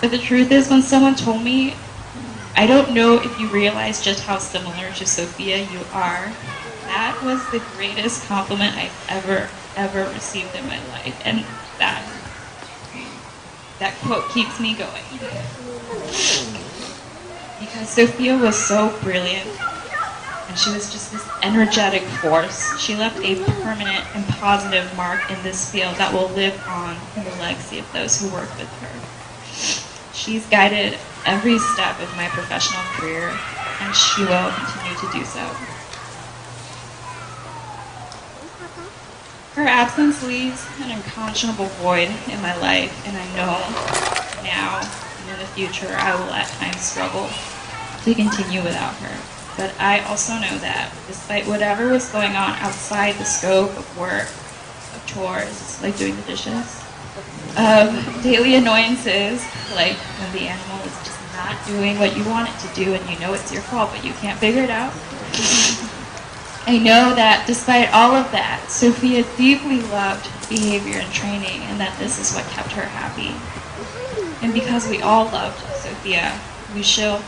Speaker 5: But the truth is, when someone told me, I don't know if you realize just how similar to Sophia you are, that was the greatest compliment I've ever received in my life. And that quote keeps me going. Because Sophia was so brilliant, and she was just this energetic force. She left a permanent and positive mark in this field that will live on in the legacy of those who work with her. She's guided every step of my professional career, and she will continue to do so. Her absence leaves an unconscionable void in my life, and I know now and in the future I will at times struggle to continue without her. But I also know that despite whatever was going on outside the scope of work, of chores, like doing the dishes, of daily annoyances, like when the animal is just not doing what you want it to do and you know it's your fault but you can't figure it out, I know that despite all of that, Sophia deeply loved behavior and training, and that this is what kept her happy. And because we all loved Sophia, we should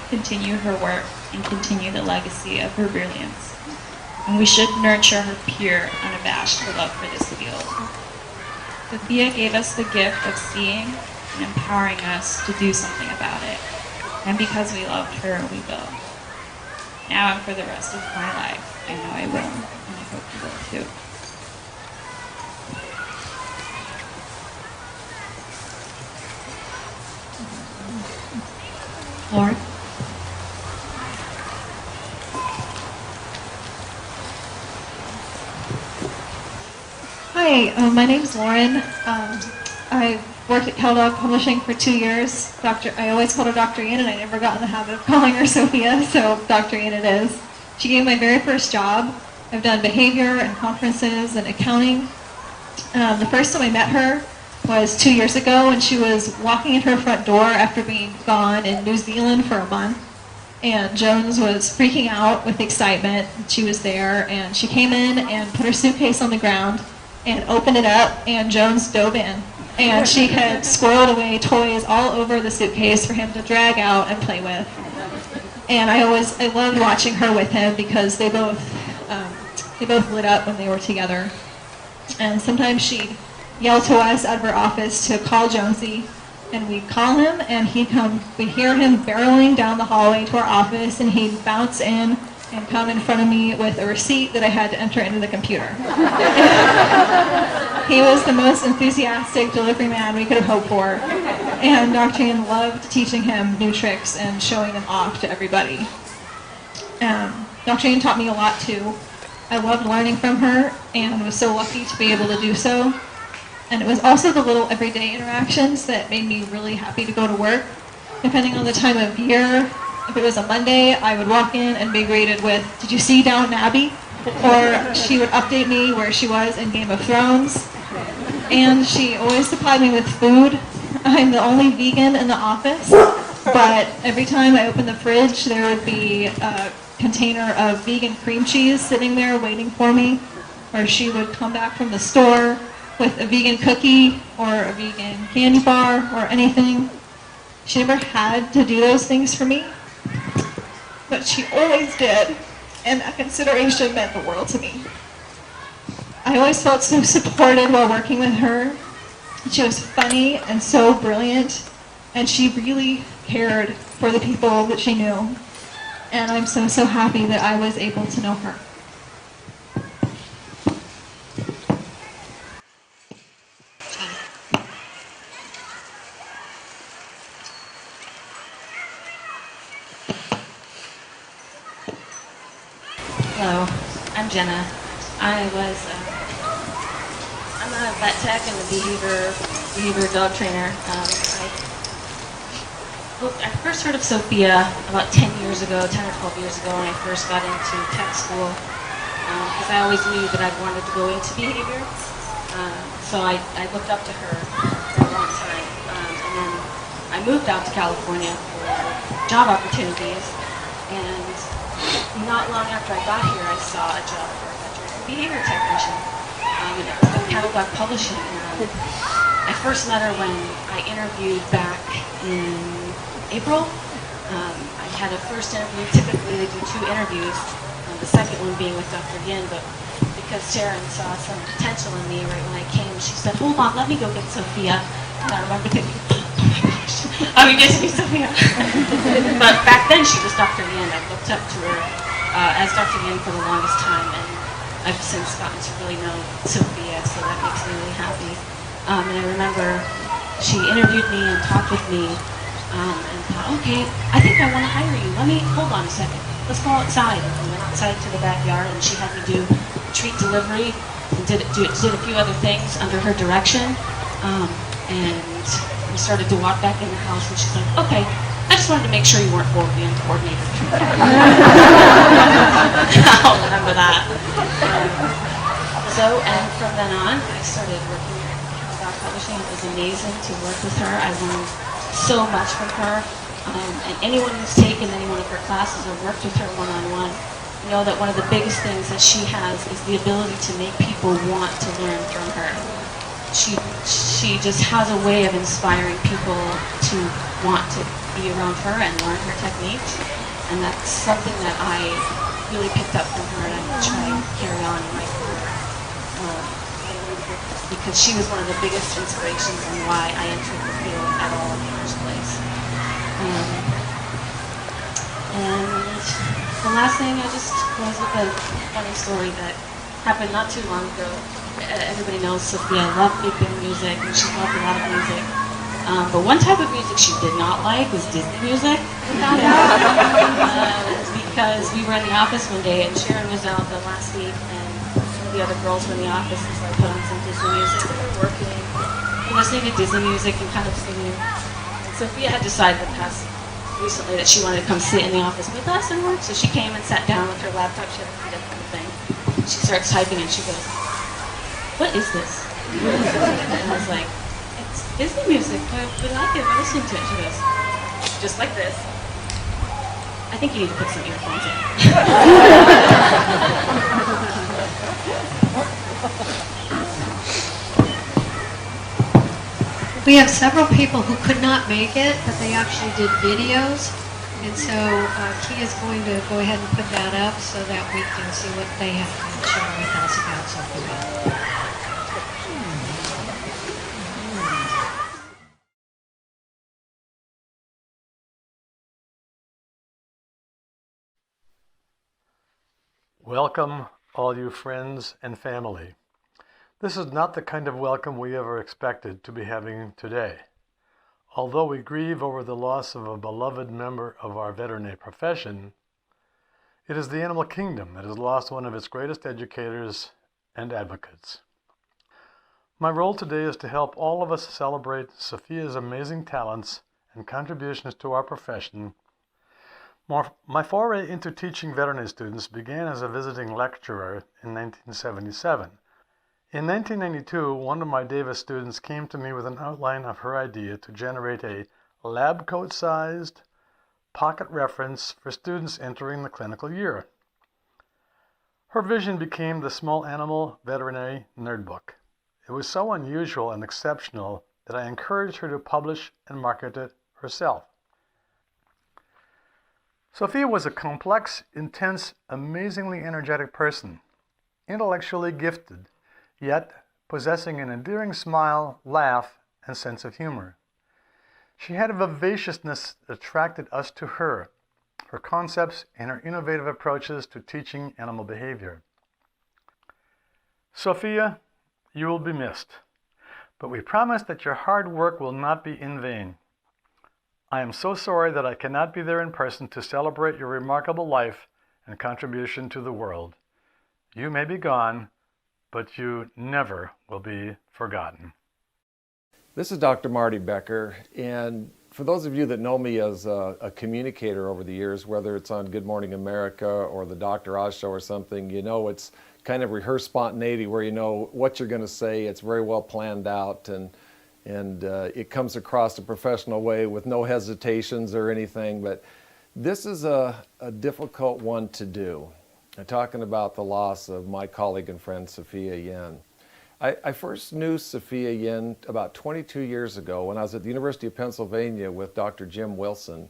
Speaker 5: continue her work and continue the legacy of her brilliance. And we should nurture her pure, unabashed love for this field. Sophia gave us the gift of seeing and empowering us to do something about it. And because we loved her, we will. Now and for the rest of my life, I know I will, and I hope you will too. Lauren?
Speaker 1: Hi, my name's Lauren. I worked at Kellogg Publishing for 2 years. I always called her Dr. Ian, and I never got in the habit of calling her Sophia, so Dr. Ian it is. She gave me my very first job. I've done behavior and conferences and accounting. The first time I met her was 2 years ago when she was walking in her front door after being gone in New Zealand for a month. And Jones was freaking out with excitement. She was there, and she came in and put her suitcase on the ground and opened it up, and Jones dove in. And she had squirreled away toys all over the suitcase for him to drag out and play with. And I loved watching her with him because they both lit up when they were together. And sometimes she'd yell to us out of her office to call Jonesy, and we'd call him, and he'd come. We'd hear him barreling down the hallway to our office, and he'd bounce in and come in front of me with a receipt that I had to enter into the computer. He was the most enthusiastic delivery man we could have hoped for, and Dr. Ian loved teaching him new tricks and showing them off to everybody. Dr. Ian taught me a lot too. I loved learning from her and was so lucky to be able to do so. And it was also the little everyday interactions that made me really happy to go to work. Depending on the time of year, if it was a Monday, I would walk in and be greeted with, "Did you see Downton Abbey?" Or she would update me where she was in Game of Thrones. And she always supplied me with food. I'm the only vegan in the office, but every time I opened the fridge, there would be a container of vegan cream cheese sitting there waiting for me. Or she would come back from the store with a vegan cookie or a vegan candy bar or anything. She never had to do those things for me, but she always did, and that consideration meant the world to me. I always felt so supported while working with her. She was funny and so brilliant, and she really cared for the people that she knew, and I'm so happy that I was able to know her.
Speaker 6: Hello, I'm Jenna. I'm a vet tech and a behavior dog trainer. Well, I first heard of Sophia about 10 years ago, 10 or 12 years ago, when I first got into tech school, because I always knew that I wanted to go into behavior. So I looked up to her for a long time. And then I moved out to California for job opportunities. And not long after I got here, I saw a job for a veteran behavior technician. And it was with Catalog Publishing. And I first met her when I interviewed back in April. I had a first interview. Typically, they do 2 interviews. The second one being with Dr. Yin, but because Sharon saw some potential in me right when I came, she said, "Hold on, let me go get Sophia." And I remember thinking, "Oh my gosh, how are you getting me Sophia?" But back then, she was Dr. Yin. I looked up to her as Dr. Yin for the longest time, and I've since gotten to really know Sophia, so that makes me really happy. And I remember she interviewed me and talked with me, and thought, "Okay, I think I want to hire you. Hold on a second. Let's go outside." And we went outside to the backyard, and she had me do treat delivery and did a few other things under her direction. And we started to walk back in the house, and she's like, "Okay, I just wanted to make sure you weren't bored being coordinated." I'll remember that. And from then on, I started working at Catalog Publishing. It was amazing to work with her. I learned so much from her. And anyone who's taken any one of her classes or worked with her one-on-one, know that one of the biggest things that she has is the ability to make people want to learn from her. She just has a way of inspiring people to want to be around her and learn her techniques, and that's something that I really picked up from her, and I try to carry on in my career. Because she was one of the biggest inspirations and why I entered the field at all in the first place. And the last thing, I just close with a funny story that happened not too long ago. Everybody knows Sophia loved big band music, and she loved a lot of music. But one type of music she did not like was Disney music. Because we were in the office one day, and Sharon was out the last week, and some of the other girls were in the office, and so I put on some Disney music. We were working, listening to Disney music and kind of singing. And Sophia had decided recently that she wanted to come sit in the office with us and work, so she came and sat down with her laptop. She had a feet up on the thing. She starts typing, and she goes, "What is this?" And I was like, "It's Disney music. We like it. We're listening to it." She goes, just like this, "I think you need to put some earphones in."
Speaker 1: We have several people who could not make it, but they actually did videos. And so Key is going to go ahead and put that up so that we can see what they have to share with us about Sophia.
Speaker 7: Welcome, all you friends and family. This is not the kind of welcome we ever expected to be having today. Although we grieve over the loss of a beloved member of our veterinary profession, it is the animal kingdom that has lost one of its greatest educators and advocates. My role today is to help all of us celebrate Sophia's amazing talents and contributions to our profession. My foray into teaching veterinary students began as a visiting lecturer in 1977. In 1992, one of my Davis students came to me with an outline of her idea to generate a lab coat-sized pocket reference for students entering the clinical year. Her vision became the Small Animal Veterinary Nerd Book. It was so unusual and exceptional that I encouraged her to publish and market it herself. Sophia was a complex, intense, amazingly energetic person, intellectually gifted, yet possessing an endearing smile, laugh, and sense of humor. She had a vivaciousness that attracted us to her concepts, and her innovative approaches to teaching animal behavior. Sophia, you will be missed, but we promise that your hard work will not be in vain. I am so sorry that I cannot be there in person to celebrate your remarkable life and contribution to the world. You may be gone, but you never will be forgotten.
Speaker 8: This is Dr. Marty Becker, and For those of you that know me as a communicator over the years, whether it's on Good Morning America or the Dr. Oz Show or something, you know it's kind of rehearsed spontaneity where you know what you're going to say. It's very well planned out, and it comes across a professional way with no hesitations or anything. But this is a difficult one to do. I'm talking about the loss of my colleague and friend, Sophia Yin. I first knew Sophia Yin about 22 years ago when I was at the University of Pennsylvania with Dr. Jim Wilson,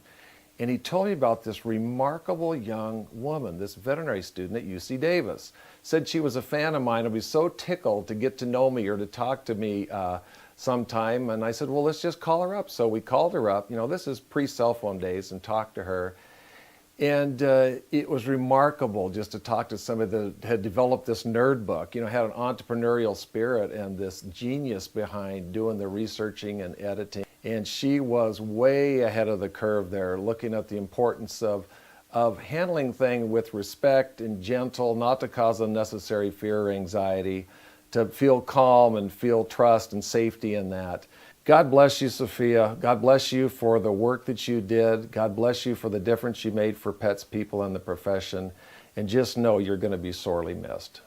Speaker 8: and he told me about this remarkable young woman, this veterinary student at UC Davis. Said she was a fan of mine and was so tickled to get to know me or to talk to me sometime, and I said, well, let's just call her up. So we called her up, you know, this is pre-cell phone days, and talked to her. And it was remarkable just to talk to somebody that had developed this nerd book, you know, had an entrepreneurial spirit and this genius behind doing the researching and editing. And she was way ahead of the curve there, looking at the importance of handling things with respect and gentle, not to cause unnecessary fear or anxiety, to feel calm and feel trust and safety in that. God bless you, Sophia. God bless you for the work that you did. God bless you for the difference you made for pets, people, and the profession. And just know you're going to be sorely missed.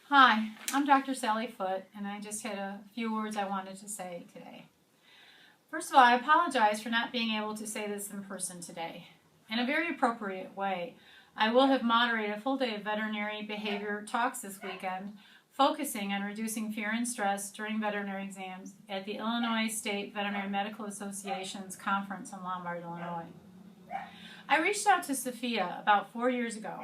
Speaker 9: Hi, I'm Dr. Sally Foote, and I just had a few words I wanted to say today. First of all, I apologize for not being able to say this in person today. In a very appropriate way, I will have moderated a full day of veterinary behavior talks this weekend, focusing on reducing fear and stress during veterinary exams at the Illinois State Veterinary Medical Association's conference in Lombard, Illinois. I reached out to Sophia about 4 years ago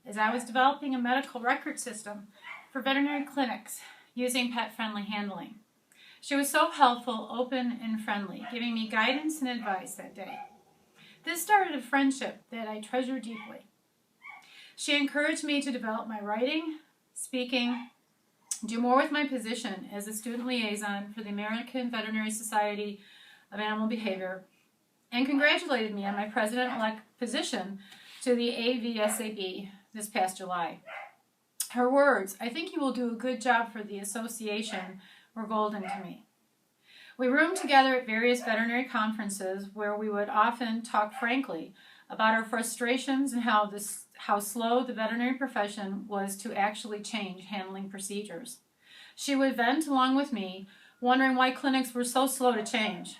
Speaker 9: as I was developing a medical record system for veterinary clinics using pet-friendly handling. She was so helpful, open, and friendly, giving me guidance and advice that day. This started a friendship that I treasure deeply. She encouraged me to develop my writing, speaking, do more with my position as a student liaison for the American Veterinary Society of Animal Behavior, and congratulated me on my president-elect position to the AVSAB this past July. Her words, "I think you will do a good job for the association," were golden to me. We roomed together at various veterinary conferences where we would often talk frankly about our frustrations and how slow the veterinary profession was to actually change handling procedures. She would vent along with me, wondering why clinics were so slow to change.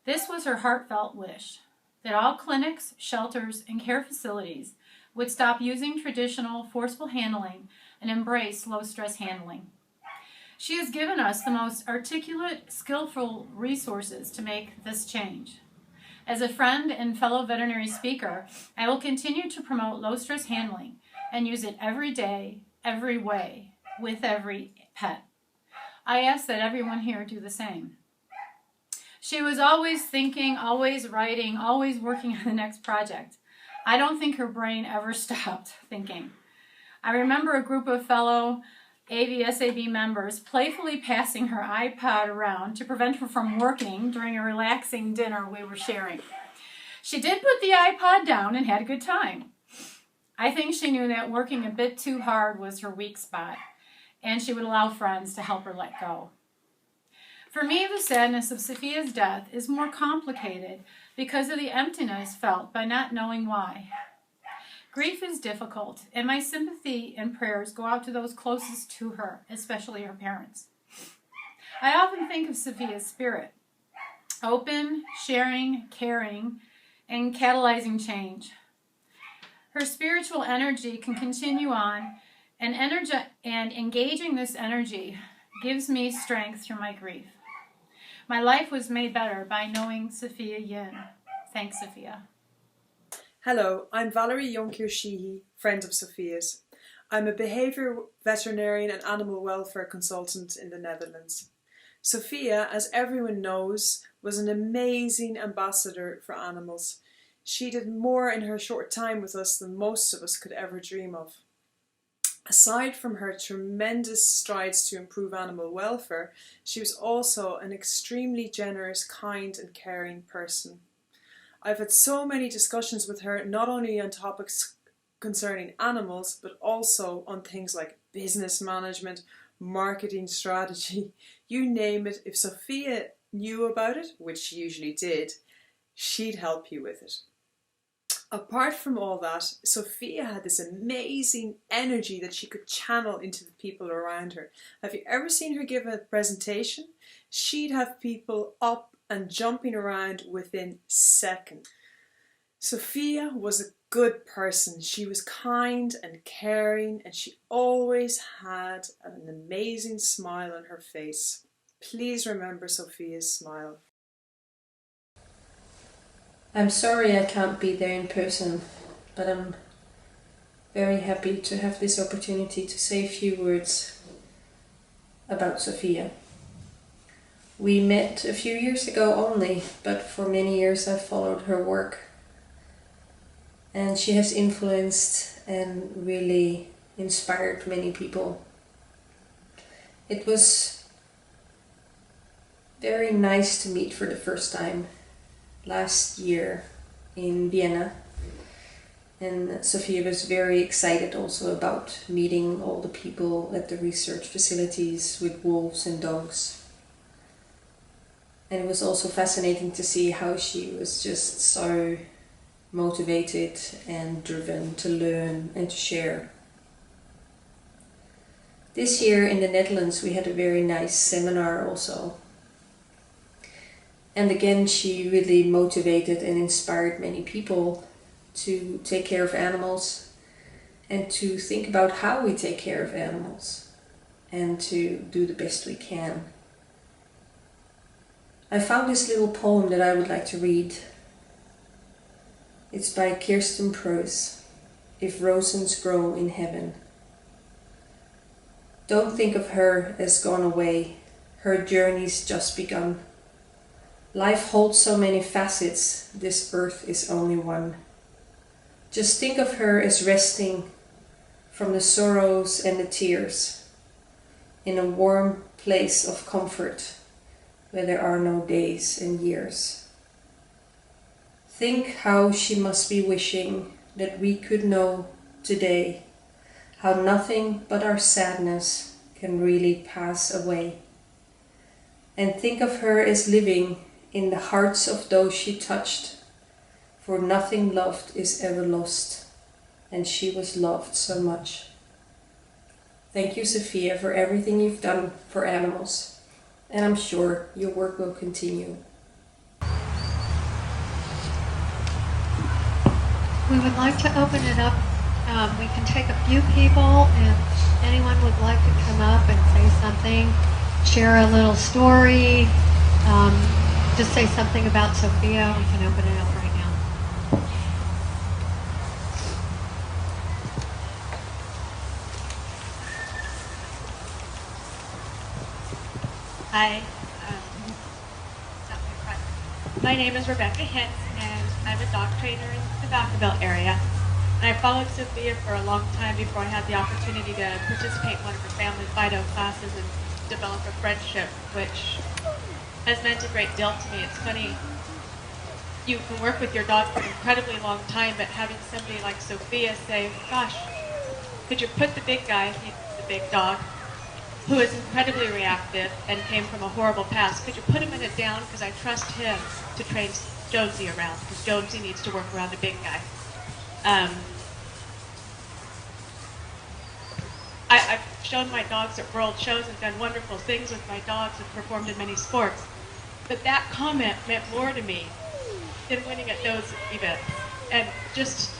Speaker 9: This was her heartfelt wish, that all clinics, shelters, and care facilities would stop using traditional forceful handling and embrace low-stress handling. She has given us the most articulate, skillful resources to make this change. As a friend and fellow veterinary speaker, I will continue to promote low-stress handling and use it every day, every way, with every pet. I ask that everyone here do the same. She was always thinking, always writing, always working on the next project. I don't think her brain ever stopped thinking. I remember a group of fellow AVSAB members playfully passing her iPod around to prevent her from working during a relaxing dinner we were sharing. She did put the iPod down and had a good time. I think she knew that working a bit too hard was her weak spot, and she would allow friends to help her let go. For me, the sadness of Sophia's death is more complicated because of the emptiness felt by not knowing why. Grief is difficult, and my sympathy and prayers go out to those closest to her, especially her parents. I often think of Sophia's spirit, open, sharing, caring, and catalyzing change. Her spiritual energy can continue on, and engaging this energy gives me strength through my grief. My life was made better by knowing Sophia Yin. Thanks, Sophia.
Speaker 10: Hello, I'm Valerie Jonkir Sheehy, friend of Sophia's. I'm a behaviour veterinarian and animal welfare consultant in the Netherlands. Sophia, as everyone knows, was an amazing ambassador for animals. She did more in her short time with us than most of us could ever dream of. Aside from her tremendous strides to improve animal welfare, she was also an extremely generous, kind and caring person. I've had so many discussions with her, not only on topics concerning animals, but also on things like business management, marketing strategy, you name it. If Sophia knew about it, which she usually did, she'd help you with it. Apart from all that, Sophia had this amazing energy that she could channel into the people around her. Have you ever seen her give a presentation? She'd have people up and jumping around within seconds. Sophia was a good person. She was kind and caring, and she always had an amazing smile on her face. Please remember Sophia's smile.
Speaker 11: I'm sorry I can't be there in person, but I'm very happy to have this opportunity to say a few words about Sophia. We met a few years ago only, but for many years I've followed her work. And she has influenced and really inspired many people. It was very nice to meet for the first time last year in Vienna, and Sophia was very excited also about meeting all the people at the research facilities with wolves and dogs. And it was also fascinating to see how she was just so motivated and driven to learn and to share. This year in the Netherlands we had a very nice seminar also. And again, she really motivated and inspired many people to take care of animals and to think about how we take care of animals and to do the best we can. I found this little poem that I would like to read. It's by Kirsten Preuss, If Roses Grow in Heaven. Don't think of her as gone away, her journey's just begun. Life holds so many facets, this earth is only one. Just think of her as resting from the sorrows and the tears in a warm place of comfort where there are no days and years. Think how she must be wishing that we could know today how nothing but our sadness can really pass away. And think of her as living in the hearts of those she touched, for nothing loved is ever lost, and she was loved so much. Thank you, Sophia, for everything you've done for animals, and I'm sure your work will continue.
Speaker 1: We would like to open it up. We can take a few people, and anyone would like to come up and say something, share a little story, just say something about Sophia. We can open it up right now.
Speaker 12: Hi. My name is Rebecca Hintz, and I'm a dog trainer in the Vacaville area. And I followed Sophia for a long time before I had the opportunity to participate in one of her family Fido classes and develop a friendship, which has meant a great deal to me. It's funny, you can work with your dog for an incredibly long time, but having somebody like Sophia say, gosh, could you put the big guy, he's the big dog, who is incredibly reactive and came from a horrible past, could you put him in a down because I trust him to train Jonesy around, because Jonesy needs to work around a big guy. I've shown my dogs at world shows and done wonderful things with my dogs and performed in many sports. But that comment meant more to me than winning at those events. And just,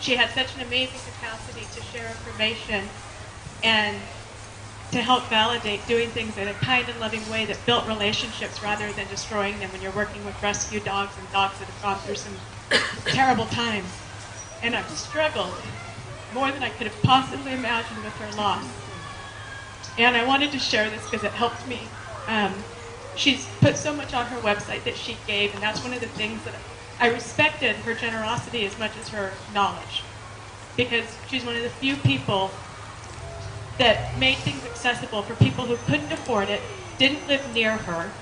Speaker 12: she had such an amazing capacity to share information and to help validate doing things in a kind and loving way that built relationships rather than destroying them when you're working with rescue dogs and dogs that have gone through some terrible times. And I've struggled more than I could have possibly imagined with her loss. And I wanted to share this because it helped me. She's put so much on her website that she gave, and that's one of the things that I respected her generosity as much as her knowledge. Because she's one of the few people that made things accessible for people who couldn't afford it, didn't live near her,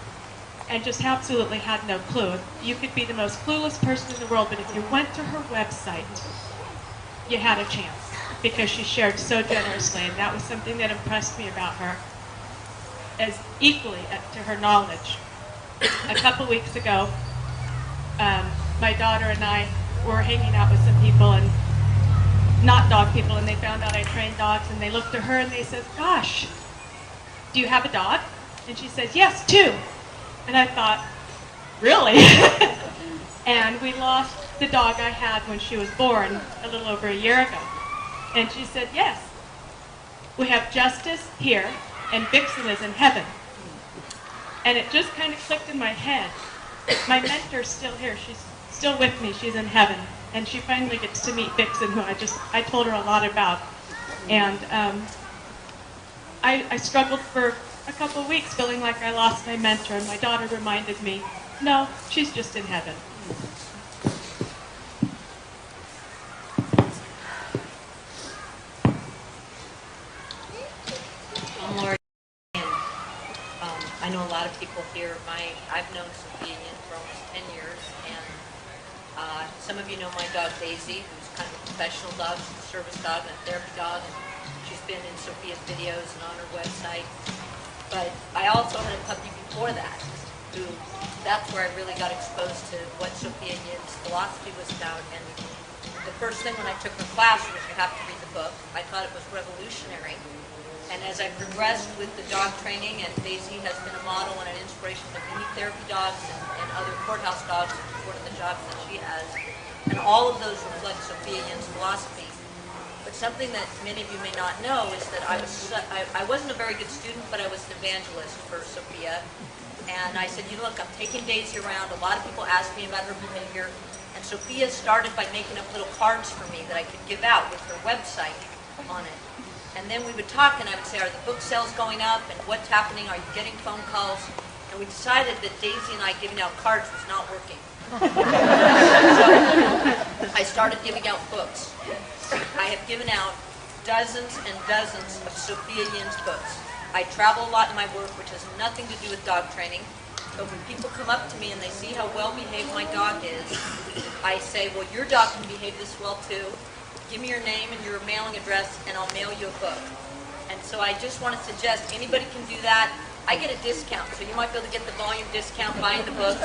Speaker 12: and just absolutely had no clue. You could be the most clueless person in the world, but if you went to her website, you had a chance, because she shared so generously, and that was something that impressed me about her. as equally to her knowledge. A couple weeks ago, my daughter and I were hanging out with some people, and not dog people, and they found out I trained dogs, and they looked at her and they said, "Gosh, do you have a dog?" And she says, "Yes, 2." And I thought, really? And we lost the dog I had when she was born a little over a year ago. And she said, "Yes, we have Justice here, and Vixen is in heaven." And it just kind of clicked in my head. My mentor's still here. She's still with me. She's in heaven. And she finally gets to meet Vixen, who I told her a lot about. And I struggled for a couple of weeks feeling like I lost my mentor, and my daughter reminded me, no, she's just in heaven.
Speaker 13: I'm Lori, and I know a lot of people here. I've known Sophia Yin for almost 10 years, and some of you know my dog Daisy, who's kind of a professional dog. She's a service dog and a therapy dog, and she's been in Sophia's videos and on her website. But I also had a puppy before that, that's where I really got exposed to what Sophia Yin's philosophy was about. And the first thing when I took her class was you have to read the book. I thought it was revolutionary. And as I progressed with the dog training, and Daisy has been a model and an inspiration to many therapy dogs and other courthouse dogs, which is one of the jobs that she has. And all of those reflect Sophia Yin's philosophy. But something that many of you may not know is that I wasn't a very good student, but I was an evangelist for Sophia. And I said, look, I'm taking Daisy around. A lot of people ask me about her behavior. And Sophia started by making up little cards for me that I could give out with her website on it. And then we would talk, and I would say, are the book sales going up? And what's happening? Are you getting phone calls? And we decided that Daisy and I giving out cards was not working. So I started giving out books. I have given out dozens and dozens of Sophia Yin's books. I travel a lot in my work, which has nothing to do with dog training. But when people come up to me and they see how well behaved my dog is, I say, well, your dog can behave this well too. Give me your name and your mailing address, and I'll mail you a book. And so I just want to suggest anybody can do that. I get a discount, so you might be able to get the volume discount buying the books.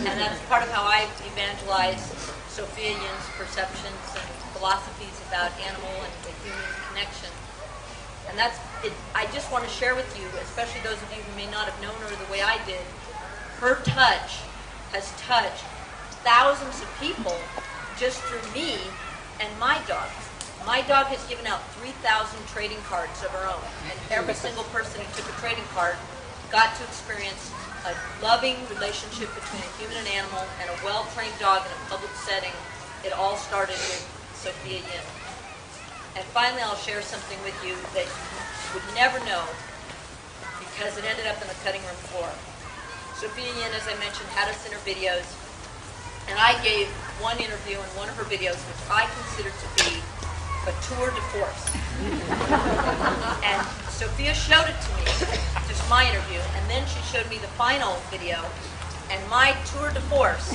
Speaker 13: And that's part of how I evangelize Sophia Yin's perceptions and philosophies about animal and the human connection. And that's it. I just want to share with you, especially those of you who may not have known her the way I did, her touch has touched thousands of people just through me and my dog. My dog has given out 3,000 trading cards of her own, and every single person who took a trading card got to experience a loving relationship between a human and animal and a well-trained dog in a public setting. It all started with Sophia Yin. And finally, I'll share something with you that you would never know because it ended up in the cutting room floor. Sophia Yin, as I mentioned, had us in her videos, and I gave one interview in one of her videos which I consider to be a tour de force. And Sophia showed it to me, just my interview, and then she showed me the final video, and my tour de force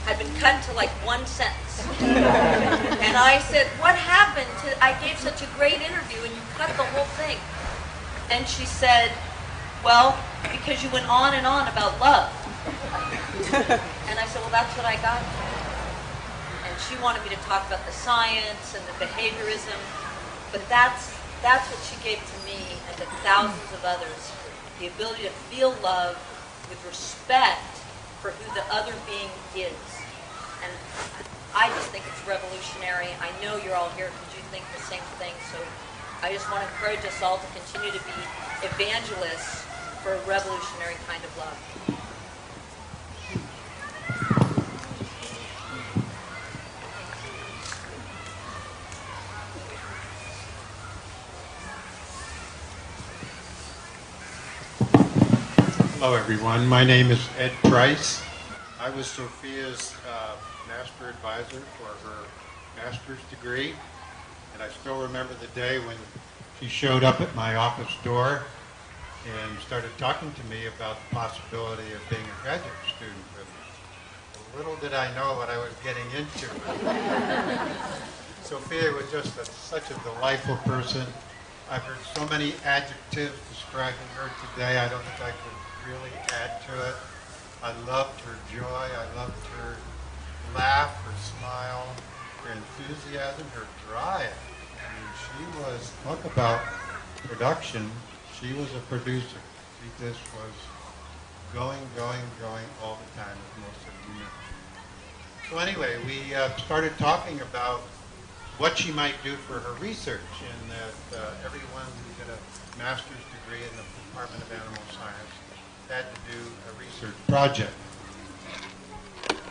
Speaker 13: had been cut to like one sentence. And I said, what happened to, I gave such a great interview and you cut the whole thing. And she said, well, because you went on and on about love. And I said, well, that's what I got. And she wanted me to talk about the science and the behaviorism, but that's what she gave to me and to thousands of others, the ability to feel love with respect for who the other being is. And I just think it's revolutionary. I know you're all here because you think the same thing, so I just want to encourage us all to continue to be evangelists for a revolutionary kind of love.
Speaker 14: Hello everyone, my name is Ed Price. I was Sophia's master advisor for her master's degree, and I still remember the day when she showed up at my office door and started talking to me about the possibility of being a graduate student with me. Little did I know what I was getting into. Sophia was just such a delightful person, I've heard so many adjectives describing her today. I don't think I could really add to it. I loved her joy. I loved her laugh, her smile, her enthusiasm, her drive. I mean, she was, talk about production. She was a producer. She just was going all the time, as most of you know. So anyway, we started talking about what she might do for her research, and that everyone who did a master's degree in the Department of Animal Science had to do a research project.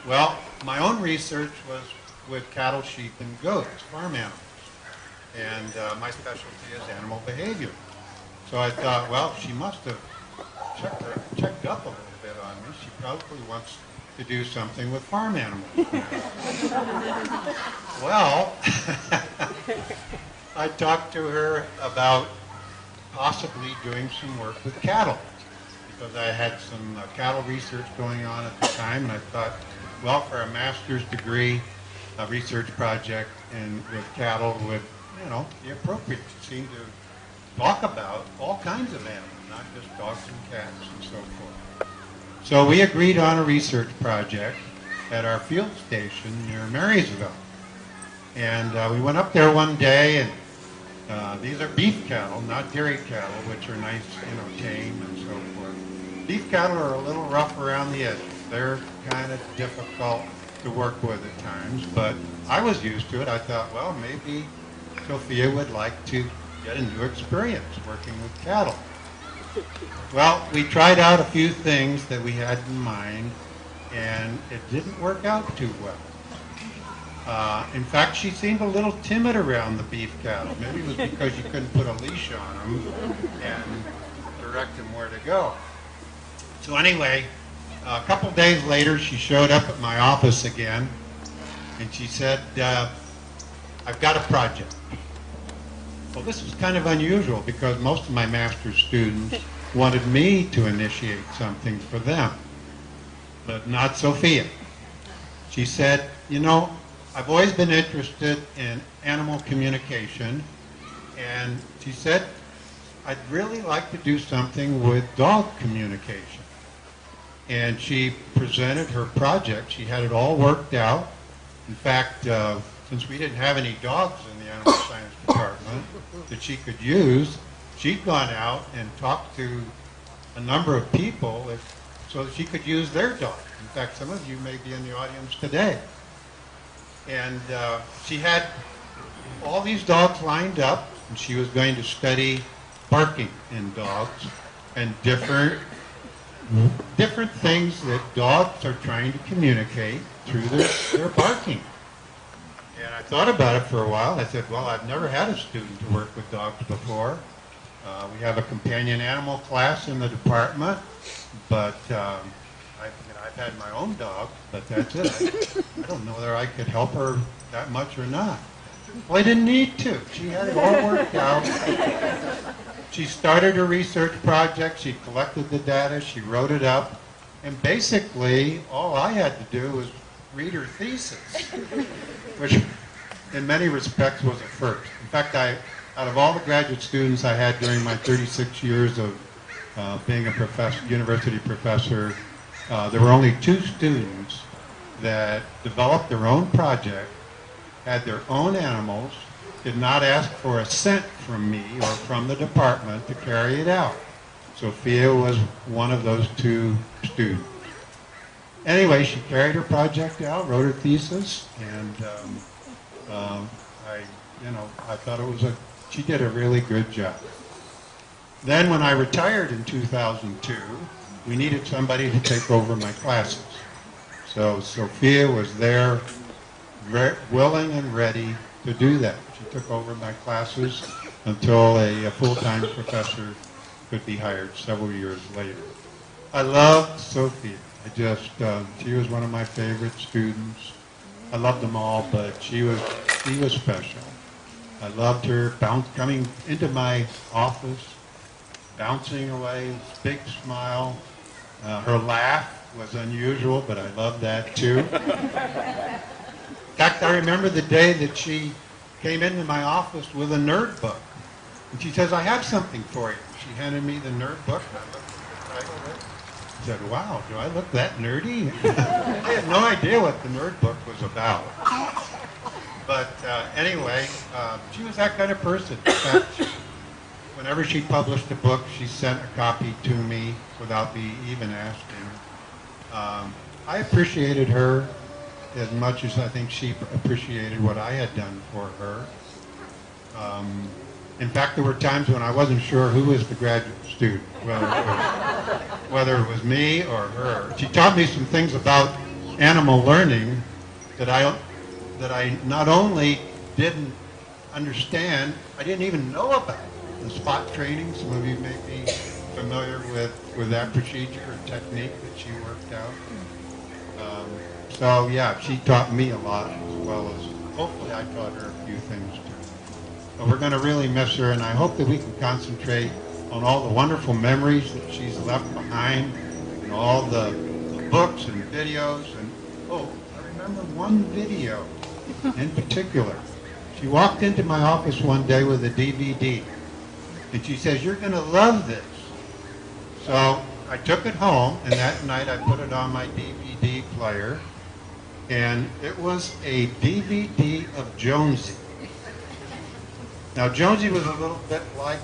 Speaker 14: Well, my own research was with cattle, sheep, and goats, farm animals. And my specialty is animal behavior. So I thought, well, she must have checked up a little bit on me. She probably wants to do something with farm animals. Well, I talked to her about possibly doing some work with cattle, because I had some cattle research going on at the time, and I thought, well, for a master's degree, a research project with cattle would, be appropriate. She seemed to talk about all kinds of animals, not just dogs and cats and so forth. So we agreed on a research project at our field station near Marysville. And we went up there one day, and these are beef cattle, not dairy cattle, which are nice, tame and so forth. Beef cattle are a little rough around the edges. They're kind of difficult to work with at times, but I was used to it. I thought, well, maybe Sophia would like to get a new experience working with cattle. Well, we tried out a few things that we had in mind, and it didn't work out too well. In fact, she seemed a little timid around the beef cattle. Maybe it was because you couldn't put a leash on them and direct them where to go. So anyway, a couple days later, she showed up at my office again, and she said, I've got a project. Well, this was kind of unusual because most of my master's students wanted me to initiate something for them, but not Sophia. She said, I've always been interested in animal communication, and she said, I'd really like to do something with dog communication. And she presented her project. She had it all worked out. In fact, since we didn't have any dogs in the animal science department that she could use, she'd gone out and talked to a number of people so that she could use their dog. In fact, some of you may be in the audience today. And she had all these dogs lined up, and she was going to study barking in dogs and different things that dogs are trying to communicate through their barking. And I thought about it for a while. I said, well, I've never had a student to work with dogs before. We have a companion animal class in the department, but I've had my own dog, but that's it. I don't know whether I could help her that much or not. Well, I didn't need to. She had it all worked out. She started her research project. She collected the data. She wrote it up. And basically, all I had to do was read her thesis, which in many respects was a first. In fact, out of all the graduate students I had during my 36 years of being a university professor, there were only 2 students that developed their own project, had their own animals, did not ask for a cent from me or from the department to carry it out. Sophia was one of those 2 students. Anyway, she carried her project out, wrote her thesis, and I thought she did a really good job. Then when I retired in 2002, we needed somebody to take over my classes. So Sophia was there, willing and ready to do that. She took over my classes until a full-time professor could be hired several years later. I loved Sophia. She was one of my favorite students. I loved them all, but she was special. I loved her coming into my office, bouncing away, this big smile. Her laugh was unusual, but I loved that too. In fact, I remember the day that she came into my office with a nerd book. And she says, I have something for you. She handed me the nerd book, and I looked at the title of it. I said, wow, do I look that nerdy? I had no idea what the nerd book was about. But anyway, she was that kind of person. In fact, whenever she published a book, she sent a copy to me without me even asking. I appreciated her as much as I think she appreciated what I had done for her. In fact, there were times when I wasn't sure who was the graduate student, whether it was me or her. She taught me some things about animal learning that I not only didn't understand, I didn't even know about. The spot training, some of you may be familiar with that procedure or technique that she worked out. So yeah, she taught me a lot, as well as hopefully I taught her a few things too. But we're going to really miss her, and I hope that we can concentrate on all the wonderful memories that she's left behind, and all the books and videos. And oh, I remember one video in particular. She walked into my office one day with a DVD, and she says, "You're going to love this." So I took it home, and that night I put it on my DVD player, and it was a DVD of Jonesy. Now, Jonesy was a little bit like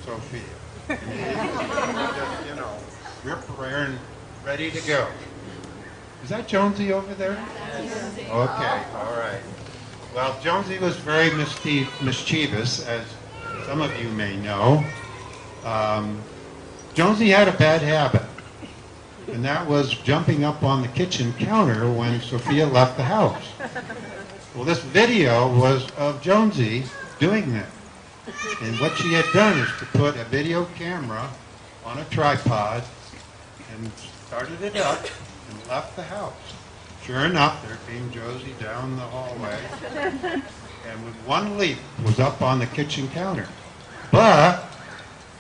Speaker 14: Sophia. Just, you know, rip raring, ready to go. Is that Jonesy over there? Okay, all right. Well, Jonesy was very mischievous, as some of you may know. Jonesy had a bad habit, and that was jumping up on the kitchen counter when Sophia left the house. Well, this video was of Jonesy doing that. And what she had done is to put a video camera on a tripod and started it up and left the house. Sure enough, there came Josie down the hallway, and with one leap was up on the kitchen counter. But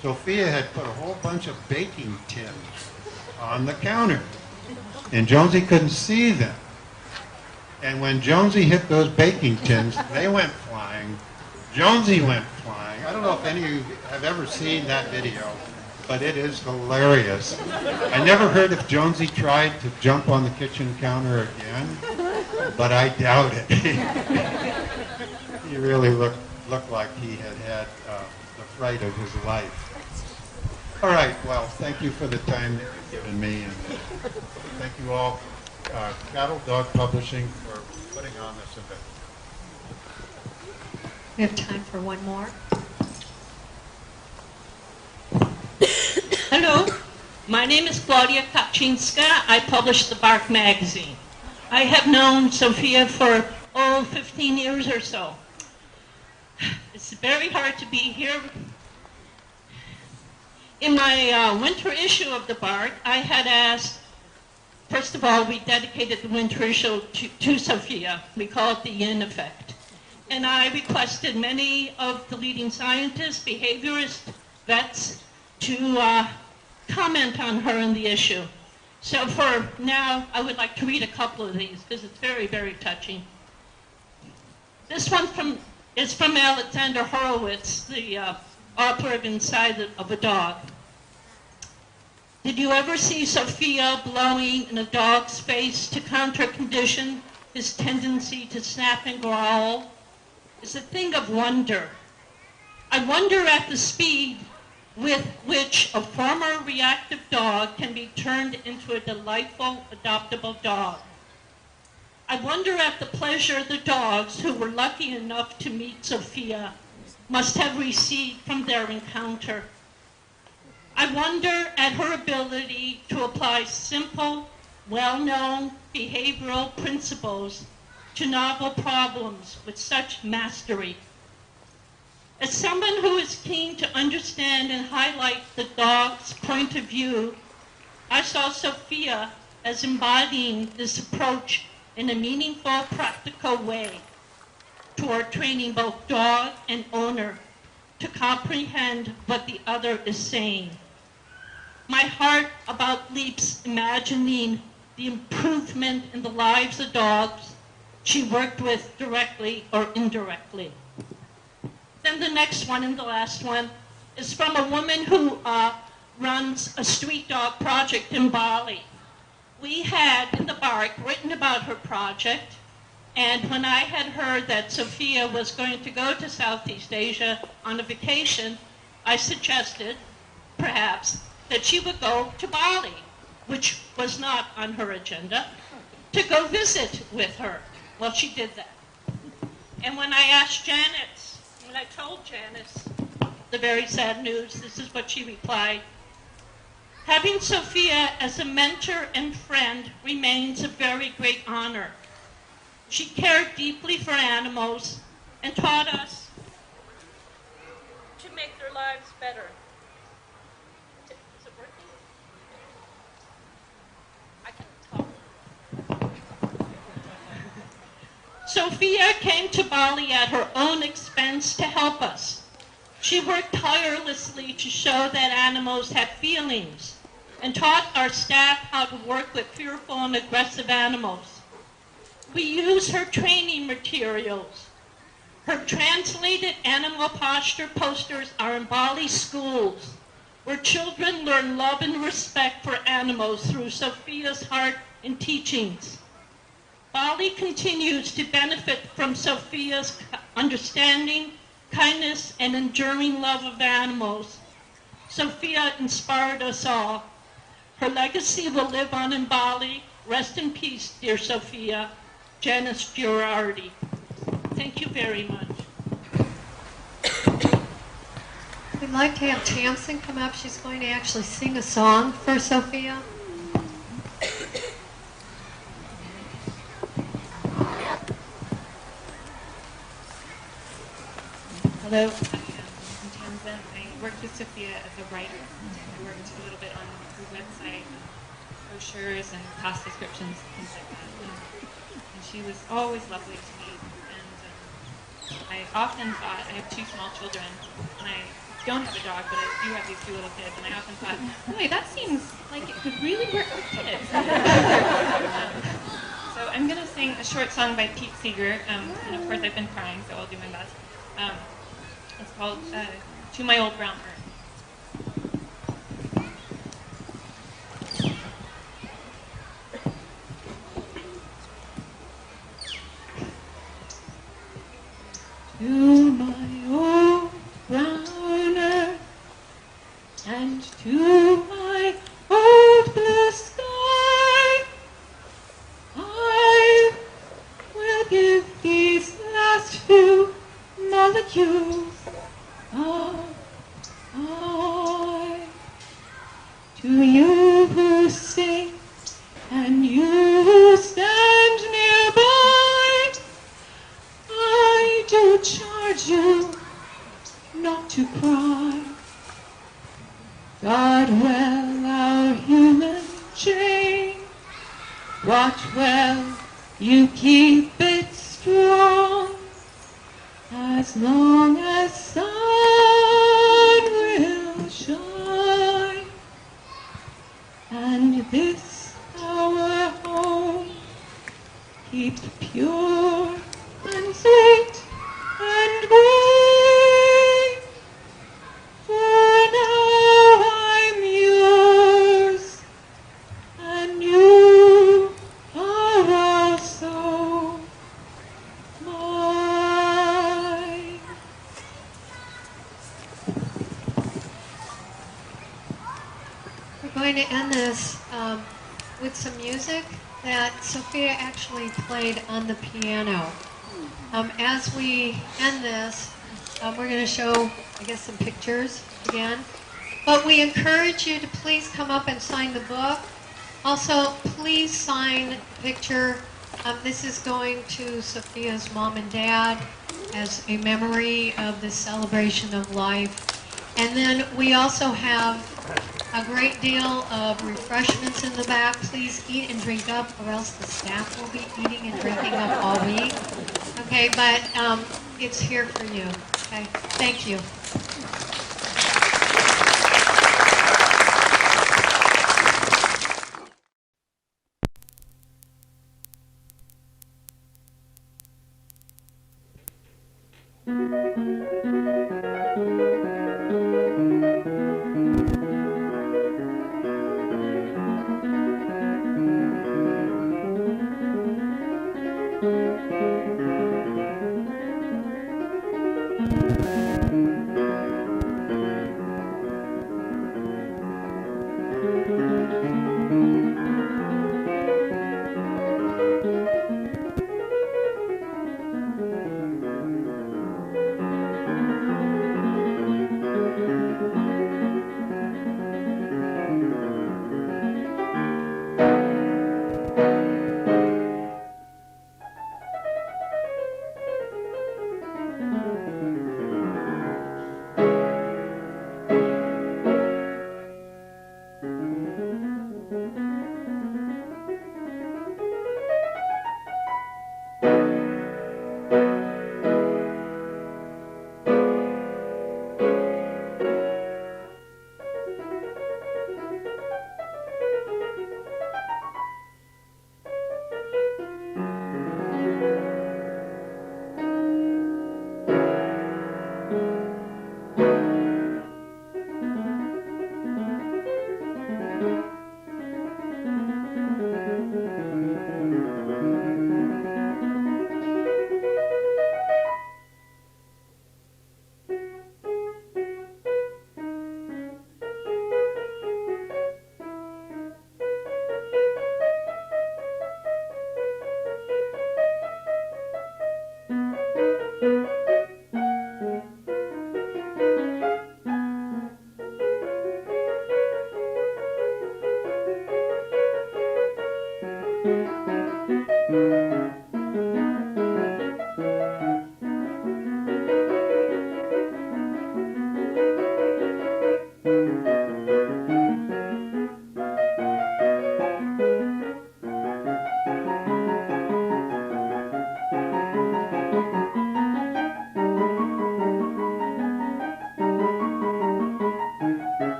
Speaker 14: Sophia had put a whole bunch of baking tins on the counter, and Jonesy couldn't see them. And when Jonesy hit those baking tins, they went flying. Jonesy went flying. I don't know if any of you have ever seen that video, but it is hilarious. I never heard if Jonesy tried to jump on the kitchen counter again, but I doubt it. He really looked like he had the fright of his life. All right, well, thank you for the time that you've given me, and thank you all, Cattle Dog Publishing, for putting on this event.
Speaker 1: We have time for one more.
Speaker 15: Hello, my name is Claudia Kapczynska. I publish the Bark magazine. I have known Sophia for 15 years or so. It's very hard to be here. In my winter issue of the Bark, I had asked, first of all, we dedicated the winter issue to Sophia. We call it the Yin Effect. And I requested many of the leading scientists, behaviorists, vets, to comment on her in the issue. So for now, I would like to read a couple of these because it's very, very touching. This one is from Alexander Horowitz, the author of Inside of a Dog. Did you ever see Sophia blowing in a dog's face to counter-condition his tendency to snap and growl? It's a thing of wonder. I wonder at the speed with which a former reactive dog can be turned into a delightful, adoptable dog. I wonder at the pleasure the dogs who were lucky enough to meet Sophia must have received from their encounter. I wonder at her ability to apply simple, well-known behavioral principles to novel problems with such mastery. As someone who is keen to understand and highlight the dog's point of view, I saw Sophia as embodying this approach in a meaningful, practical way toward training both dog and owner to comprehend what the other is saying. My heart about leaps imagining the improvement in the lives of dogs she worked with directly or indirectly. Then the next one and the last one is from a woman who runs a street dog project in Bali. We had in the bark written about her project, and when I had heard that Sophia was going to go to Southeast Asia on a vacation, I suggested, perhaps, that she would go to Bali, which was not on her agenda, to go visit with her. Well, she did that. And when I told Janice the very sad news, this is what she replied. Having Sophia as a mentor and friend remains a very great honor. She cared deeply for animals and taught us to make their lives better. Is it working? I can talk. Sophia came to Bali at her own expense to help us. She worked tirelessly to show that animals have feelings and taught our staff how to work with fearful and aggressive animals. We use her training materials. Her translated animal posture posters are in Bali schools, where children learn love and respect for animals through Sophia's heart and teachings. Bali continues to benefit from Sophia's understanding, kindness, and enduring love of animals. Sophia inspired us all. Her legacy will live on in Bali. Rest in peace, dear Sophia. Janice Girardi. Thank you very much.
Speaker 1: We'd like to have Tamsin come up. She's going to actually sing a song for Sophia.
Speaker 16: Hello, I'm Tamsin. I worked with Sophia as a writer. I worked a little bit on her website, brochures and cost descriptions, things like that. And she was always lovely to me. And I often thought, I have two small children, and I don't have a dog, but I do have these two little kids, and I often thought, boy, that seems like it could really work with kids. So I'm going to sing a short song by Pete Seeger, and of course I've been crying, so I'll do my best. It's called To My Old Brown Earth. To my old brown earth and to my old blue sky, I will give these last few molecules of I. To you who sing and you who stand nearby, I do charge you not to cry. Guard well our human chain, watch well you keep it strong, as long as sun will shine, and this our home keep pure and sweet and green. For now I'm yours, and you are also mine.
Speaker 1: We're going to end this with some music that Sophia actually played on the piano. As we end this, we're going to show, I guess, some pictures again. But we encourage you to please come up and sign the book. Also, please sign the picture. This is going to Sophia's mom and dad as a memory of this celebration of life. And then we also have a great deal of refreshments in the back. Please eat and drink up, or else the staff will be eating and drinking up all week. Okay, but it's here for you. Okay, thank you.
Speaker 16: Thank you.